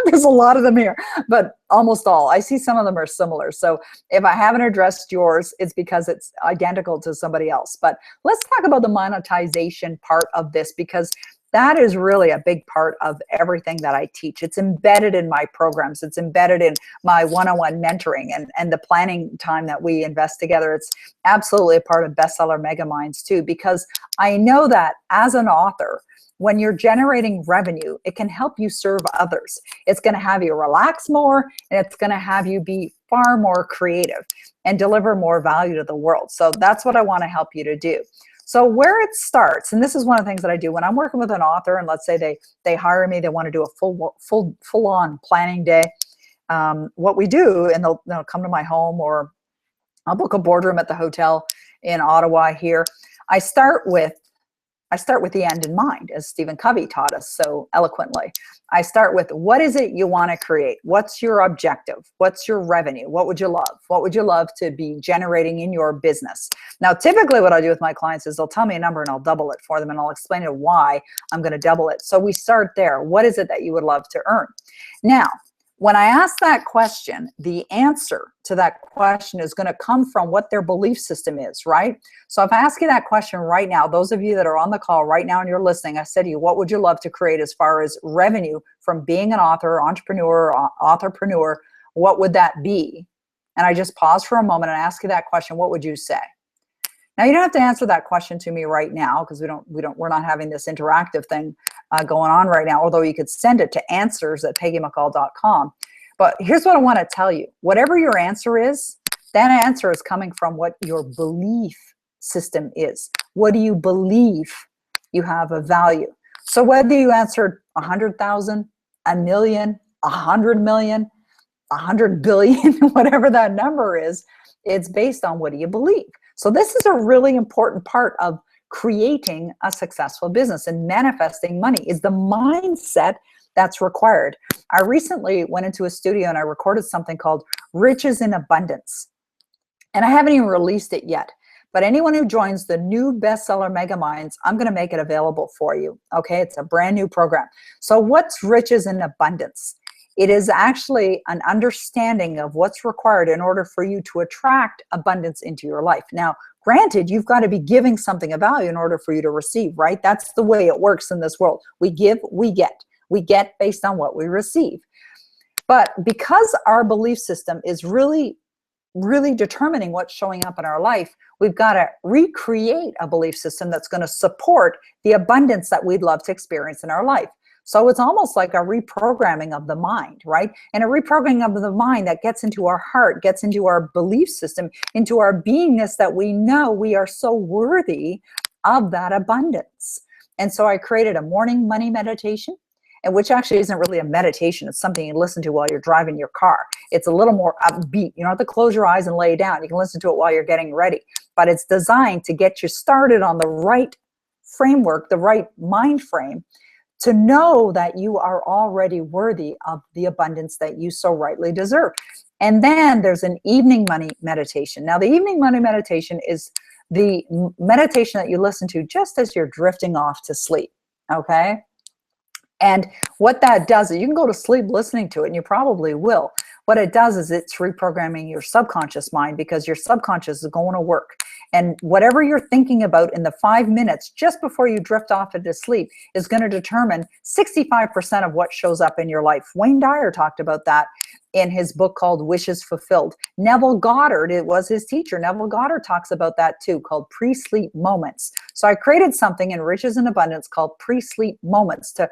There's a lot of them here, but almost all. I see some of them are similar. So if I haven't addressed yours, it's because it's identical to somebody else. But let's talk about the monetization part of this, because that is really a big part of everything that I teach. It's embedded in my programs. It's embedded in my one-on-one mentoring and the planning time that we invest together. It's absolutely a part of Bestseller Megaminds too, because I know that as an author, when you're generating revenue, it can help you serve others. It's going to have you relax more, and it's going to have you be far more creative and deliver more value to the world. So that's what I want to help you to do. So where it starts, and this is one of the things that I do when I'm working with an author, and let's say they hire me, they want to do a full-on planning day. What we do, and they'll come to my home, or I'll book a boardroom at the hotel in Ottawa here. I start with the end in mind, as Stephen Covey taught us so eloquently. I start with, what is it you want to create? What's your objective? What's your revenue? What would you love? What would you love to be generating in your business? Now, typically what I do with my clients is they'll tell me a number and I'll double it for them, and I'll explain to why I'm going to double it. So we start there. What is it that you would love to earn? Now, when I ask that question, the answer to that question is going to come from what their belief system is, right? So if I ask you that question right now, those of you that are on the call right now and you're listening, I said to you, what would you love to create as far as revenue from being an author, entrepreneur, authorpreneur? What would that be? And I just pause for a moment and ask you that question. What would you say? Now, you don't have to answer that question to me right now, because we're not having this interactive thing going on right now, although you could send it to answers@peggymccall.com. But here's what I want to tell you. Whatever your answer is, that answer is coming from what your belief system is. What do you believe you have of value? So whether you answered 100,000, a million, 100 million, 100 billion, whatever that number is, it's based on what do you believe. So this is a really important part of creating a successful business and manifesting money, is the mindset that's required. I recently went into a studio and I recorded something called Riches in Abundance. And I haven't even released it yet. But anyone who joins the new Bestseller Megaminds, I'm going to make it available for you. Okay, it's a brand new program. So what's Riches in Abundance? It is actually an understanding of what's required in order for you to attract abundance into your life. Now, granted, you've got to be giving something of value in order for you to receive, right? That's the way it works in this world. We give, we get. We get based on what we receive. But because our belief system is really really determining what's showing up in our life, we've got to recreate a belief system that's going to support the abundance that we'd love to experience in our life. So it's almost like a reprogramming of the mind, right? And a reprogramming of the mind that gets into our heart, gets into our belief system, into our beingness, that we know we are so worthy of that abundance. And so I created a morning money meditation, and which actually isn't really a meditation. It's something you listen to while you're driving your car. It's a little more upbeat. You don't have to close your eyes and lay down. You can listen to it while you're getting ready. But it's designed to get you started on the right framework, the right mind frame, to know that you are already worthy of the abundance that you so rightly deserve. And then there's an evening money meditation. Now, the evening money meditation is the meditation that you listen to just as you're drifting off to sleep, okay? And what that does is, you can go to sleep listening to it, and you probably will. What it does is it's reprogramming your subconscious mind, because your subconscious is going to work. And whatever you're thinking about in the 5 minutes just before you drift off into sleep is going to determine 65% of what shows up in your life. Wayne Dyer talked about that in his book called Wishes Fulfilled. Neville Goddard, it was his teacher. Neville Goddard talks about that too, called pre-sleep moments. So I created something in Riches and Abundance called pre-sleep moments to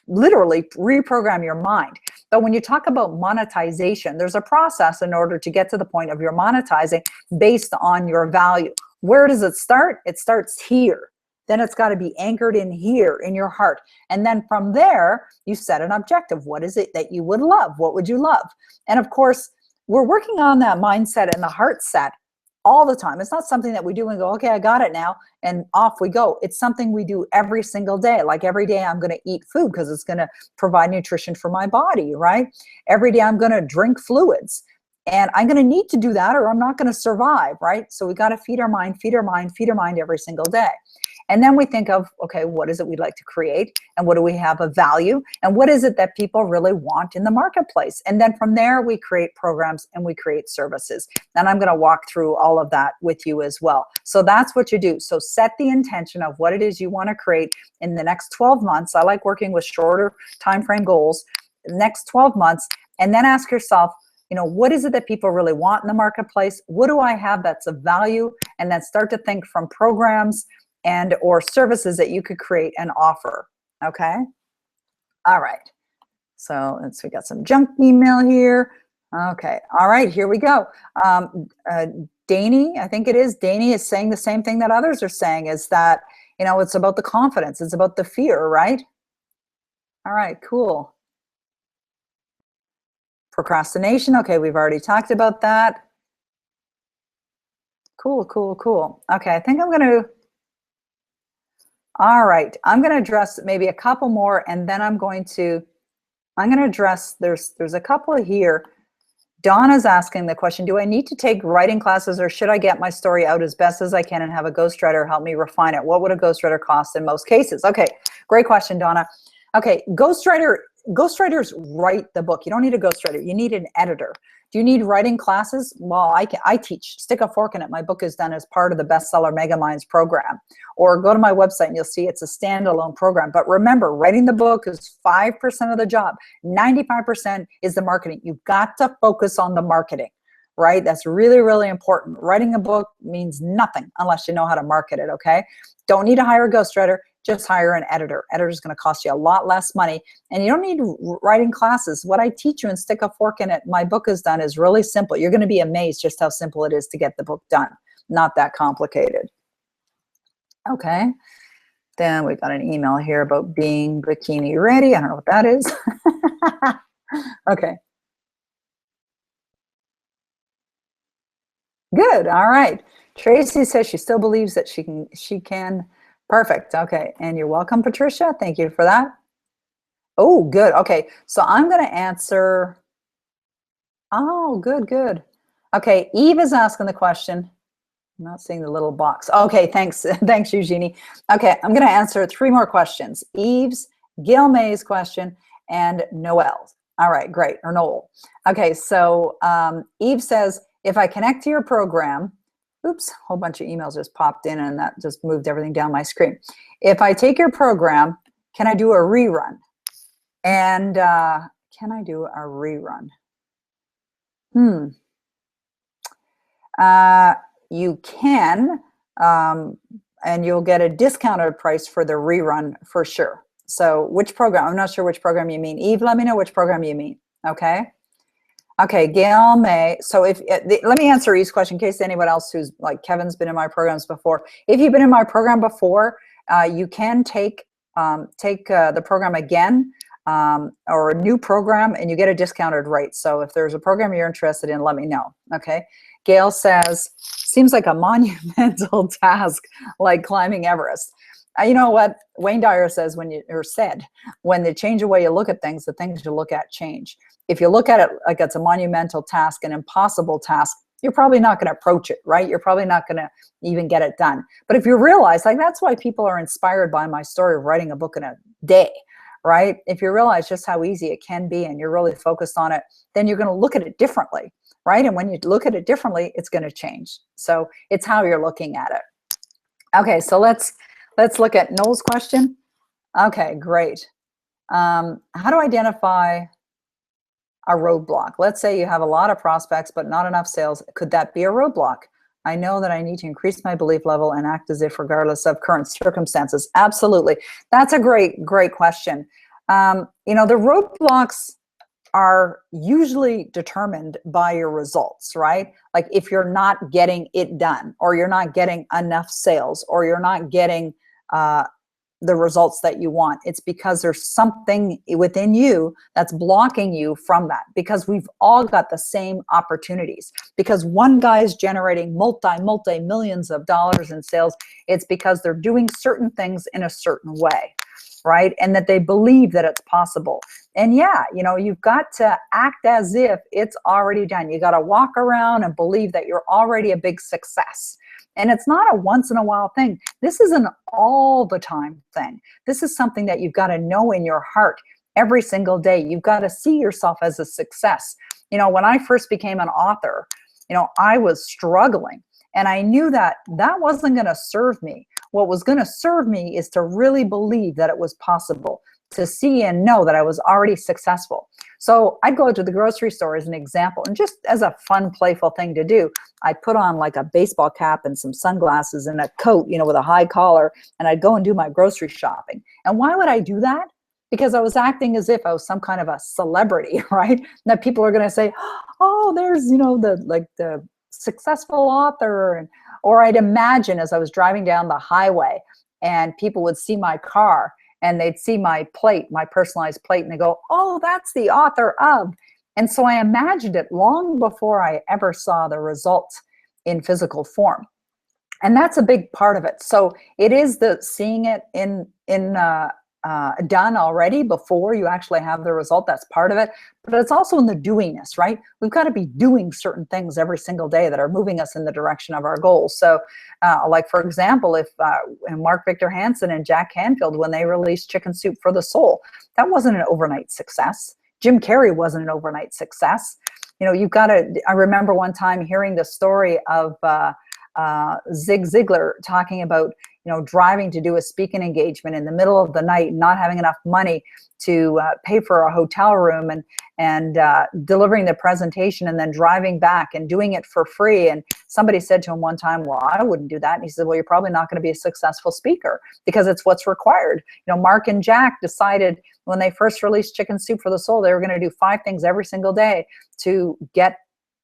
literally reprogram your mind. But when you talk about monetization, there's a process in order to get to the point of your monetizing based on your value. Where does it start? It starts here. Then it's got to be anchored in here, in your heart. And then from there, you set an objective. What is it that you would love? What would you love? And of course, we're working on that mindset and the heart set all the time. It's not something that we do and go, okay, I got it now, and off we go. It's something we do every single day. Like every day I'm going to eat food because it's going to provide nutrition for my body, right? Every day I'm going to drink fluids. And I'm going to need to do that or I'm not going to survive, right? So we got to feed our mind, feed our mind, feed our mind every single day. And then we think of, okay, what is it we'd like to create? And what do we have of value? And what is it that people really want in the marketplace? And then from there, we create programs and we create services. And I'm going to walk through all of that with you as well. So that's what you do. So set the intention of what it is you want to create in the next 12 months. I like working with shorter time frame goals, next 12 months, and then ask yourself, you know, what is it that people really want in the marketplace? What do I have that's of value? And then start to think from programs and or services that you could create and offer. Okay. All right. So we got some junk email here. Okay. All right. Here we go. Danny, I think it is. Danny is saying the same thing that others are saying, is that, you know, it's about the confidence. It's about the fear, right? All right. Cool. Procrastination. Okay. We've already talked about that. Cool, cool, cool. Okay. I think I'm going to, all right, I'm going to address maybe a couple more, and then I'm going to address, there's a couple here. Donna's asking the question, do I need to take writing classes, or should I get my story out as best as I can and have a ghostwriter help me refine it? What would a ghostwriter cost in most cases? Okay, great question, Donna. Okay, ghostwriters write the book. You don't need a ghostwriter. You need an editor. Do you need writing classes? Well, I teach. Stick a Fork in It. My book is done as part of the Bestseller Megaminds program. Or go to my website and you'll see it's a standalone program. But remember, writing the book is 5% of the job. 95% is the marketing. You've got to focus on the marketing, right? That's really, really important. Writing a book means nothing unless you know how to market it, okay? Don't need to hire a ghostwriter. Just hire an editor. Editor is going to cost you a lot less money, and you don't need writing classes. What I teach you in Stick a Fork in It, my book is done, is really simple. You're going to be amazed just how simple it is to get the book done. Not that complicated. Okay. Then we got an email here about being bikini ready. I don't know what that is. Okay. Good. All right. Tracy says she still believes that she can. Perfect. Okay. And you're welcome, Patricia. Thank you for that. Oh, good. Okay. So I'm going to answer. Oh, good, good. Okay. Eve is asking the question. I'm not seeing the little box. Okay. Thanks. Thanks, Eugenie. Okay. I'm going to answer 3 more questions. Eve's, Gail May's question, and Noel's. All right. Great. Or Noel. Okay. So Eve says, if I connect to your program, oops, a whole bunch of emails just popped in and that just moved everything down my screen. If I take your program, can I do a rerun? And can I do a rerun? You can, and you'll get a discounted price for the rerun for sure. So which program? I'm not sure which program you mean. Eve, let me know which program you mean. Okay. Okay, Gail May. So let me answer Eve's question in case anyone else who's like Kevin's been in my programs before. If you've been in my program before, you can take the program again, or a new program, and you get a discounted rate. So if there's a program you're interested in, let me know. Okay. Gail says, seems like a monumental task, like climbing Everest. You know what Wayne Dyer says when they change the way you look at things, the things you look at change. If you look at it like it's a monumental task, an impossible task, you're probably not going to approach it, right? You're probably not going to even get it done. But if you realize, like, that's why people are inspired by my story of writing a book in a day, right? If you realize just how easy it can be and you're really focused on it, then you're going to look at it differently, right? And when you look at it differently, it's going to change. So it's how you're looking at it. Okay, so let's look at Noel's question. Okay, great. How to identify a roadblock? Let's say you have a lot of prospects, but not enough sales. Could that be a roadblock? I know that I need to increase my belief level and act as if regardless of current circumstances. Absolutely. That's a great question. You know, the roadblocks are usually determined by your results, right? Like if you're not getting it done, or you're not getting enough sales, or you're not getting the results that you want, it's because there's something within you that's blocking you from that, because we've all got the same opportunities. Because one guy is generating multi millions of dollars in sales, it's because they're doing certain things in a certain way, right? And that they believe that it's possible. And yeah, you know, you've got to act as if it's already done. You got to walk around and believe that you're already a big success. And it's not a once in a while thing. This is an all the time thing. This is something that you've got to know in your heart every single day. You've got to see yourself as a success. You know, when I first became an author, you know, I was struggling, and I knew that that wasn't going to serve me. What was going to serve me is to really believe that it was possible, to see and know that I was already successful. So I'd go to the grocery store as an example, and just as a fun, playful thing to do, I'd put on like a baseball cap and some sunglasses and a coat, you know, with a high collar, and I'd go and do my grocery shopping. And why would I do that? Because I was acting as if I was some kind of a celebrity, right? That people are going to say, oh, there's, you know, the successful author. Or I'd imagine as I was driving down the highway and people would see my car and they'd see my plate, my personalized plate, and they go, oh, that's the author of. And so I imagined it long before I ever saw the results in physical form. And that's a big part of it. So it is the seeing it done already before you actually have the result. That's part of it. But it's also in the doingness, right? We've got to be doing certain things every single day that are moving us in the direction of our goals. So like, for example, if Mark Victor Hansen and Jack Canfield, when they released Chicken Soup for the Soul, that wasn't an overnight success. Jim Carrey wasn't an overnight success. You know, you've got to, I remember one time hearing the story of Zig Ziglar talking about, you know, driving to do a speaking engagement in the middle of the night, not having enough money to pay for a hotel room, and delivering the presentation, and then driving back and doing it for free. And somebody said to him one time, well, I wouldn't do that. And he said, well, you're probably not going to be a successful speaker, because it's what's required. You know, Mark and Jack decided when they first released Chicken Soup for the Soul, they were going to do 5 things every single day to get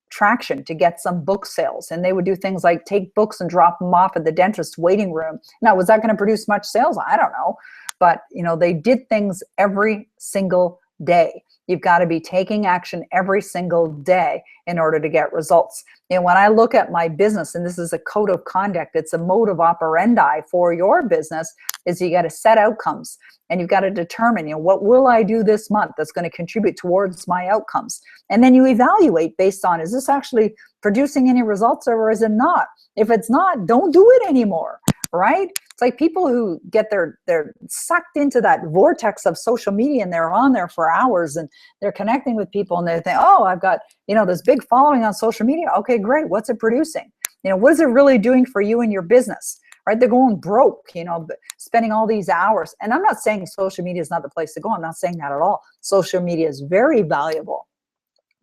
traction, to get some book sales. And they would do things like take books and drop them off at the dentist's waiting room. Now, was that going to produce much sales? I don't know. But, you know, they did things every single day. You've got to be taking action every single day in order to get results. And when I look at my business, and this is a code of conduct, it's a mode of operandi for your business, is you got to set outcomes, and you've got to determine, you know, what will I do this month that's going to contribute towards my outcomes? And then you evaluate based on, is this actually producing any results, or is it not? If it's not, don't do it anymore, right? It's like people who get they're sucked into that vortex of social media, and they're on there for hours, and they're connecting with people, and they think, oh, I've got, you know, this big following on social media. Okay, great. What's it producing? You know, what is it really doing for you and your business? Right? They're going broke, you know, spending all these hours. And I'm not saying social media is not the place to go. I'm not saying that at all. Social media is very valuable.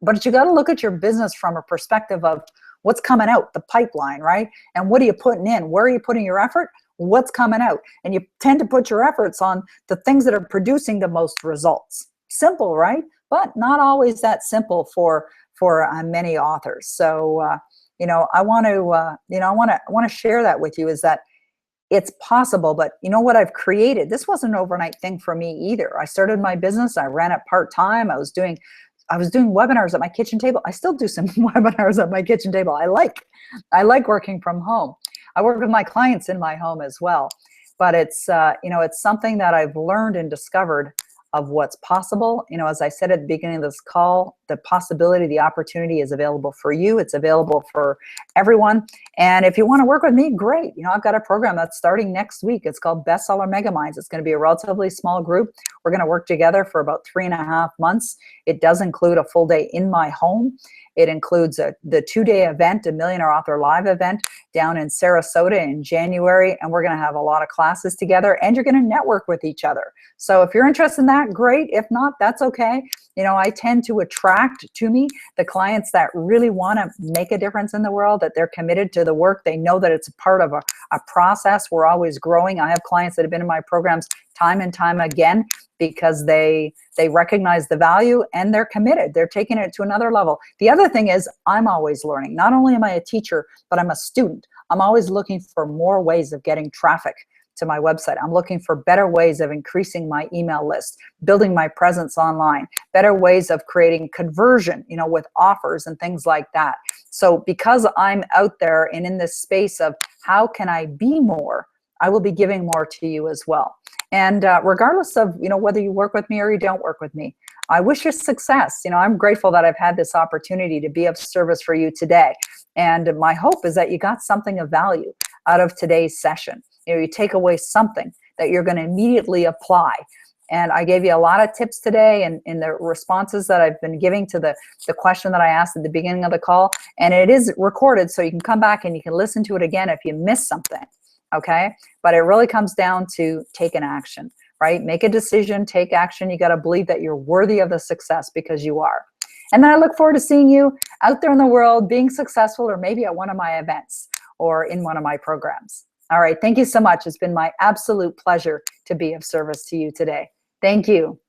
But you got to look at your business from a perspective of, what's coming out, the pipeline, right? And what are you putting in? Where are you putting your effort? What's coming out? And you tend to put your efforts on the things that are producing the most results. Simple, right? But not always that simple for many authors. So I want to share that with you, is that it's possible. But you know what I've created? This wasn't an overnight thing for me either. I started my business. I ran it part-time. I was doing webinars at my kitchen table. I still do some webinars at my kitchen table. I like working from home. I work with my clients in my home as well. But it's it's something that I've learned and discovered of what's possible. As I said at the beginning of this call, the possibility, the opportunity is available for you. It's available for everyone. And if you want to work with me, great. I've got a program that's starting next week. It's called Bestseller Megaminds. It's going to be a relatively small group. We're going to work together for about 3.5 months. It does include a full day in my home. It includes the 2-day event, a Millionaire Author Live event down in Sarasota in January. And we're going to have a lot of classes together, and you're going to network with each other. So if you're interested in that, great. If not, that's okay. I tend to attract to me the clients that really want to make a difference in the world, that they're committed to the work. They know that it's a part of a process. We're always growing. I have clients that have been in my programs time and time again because they recognize the value and they're committed. They're taking it to another level. The other thing is, I'm always learning. Not only am I a teacher, but I'm a student. I'm always looking for more ways of getting traffic to my website. I'm looking for better ways of increasing my email list, building my presence online, better ways of creating conversion, with offers and things like that. So because I'm out there and in this space of how can I be more, I will be giving more to you as well. And regardless of, whether you work with me or you don't work with me, I wish you success. I'm grateful that I've had this opportunity to be of service for you today. And my hope is that you got something of value out of today's session. You take away something that you're going to immediately apply. And I gave you a lot of tips today and in the responses that I've been giving to the question that I asked at the beginning of the call. And it is recorded, so you can come back and you can listen to it again if you missed something. Okay? But it really comes down to take an action, right? Make a decision, take action. You got to believe that you're worthy of the success, because you are. And then I look forward to seeing you out there in the world being successful, or maybe at one of my events or in one of my programs. All right. Thank you so much. It's been my absolute pleasure to be of service to you today. Thank you.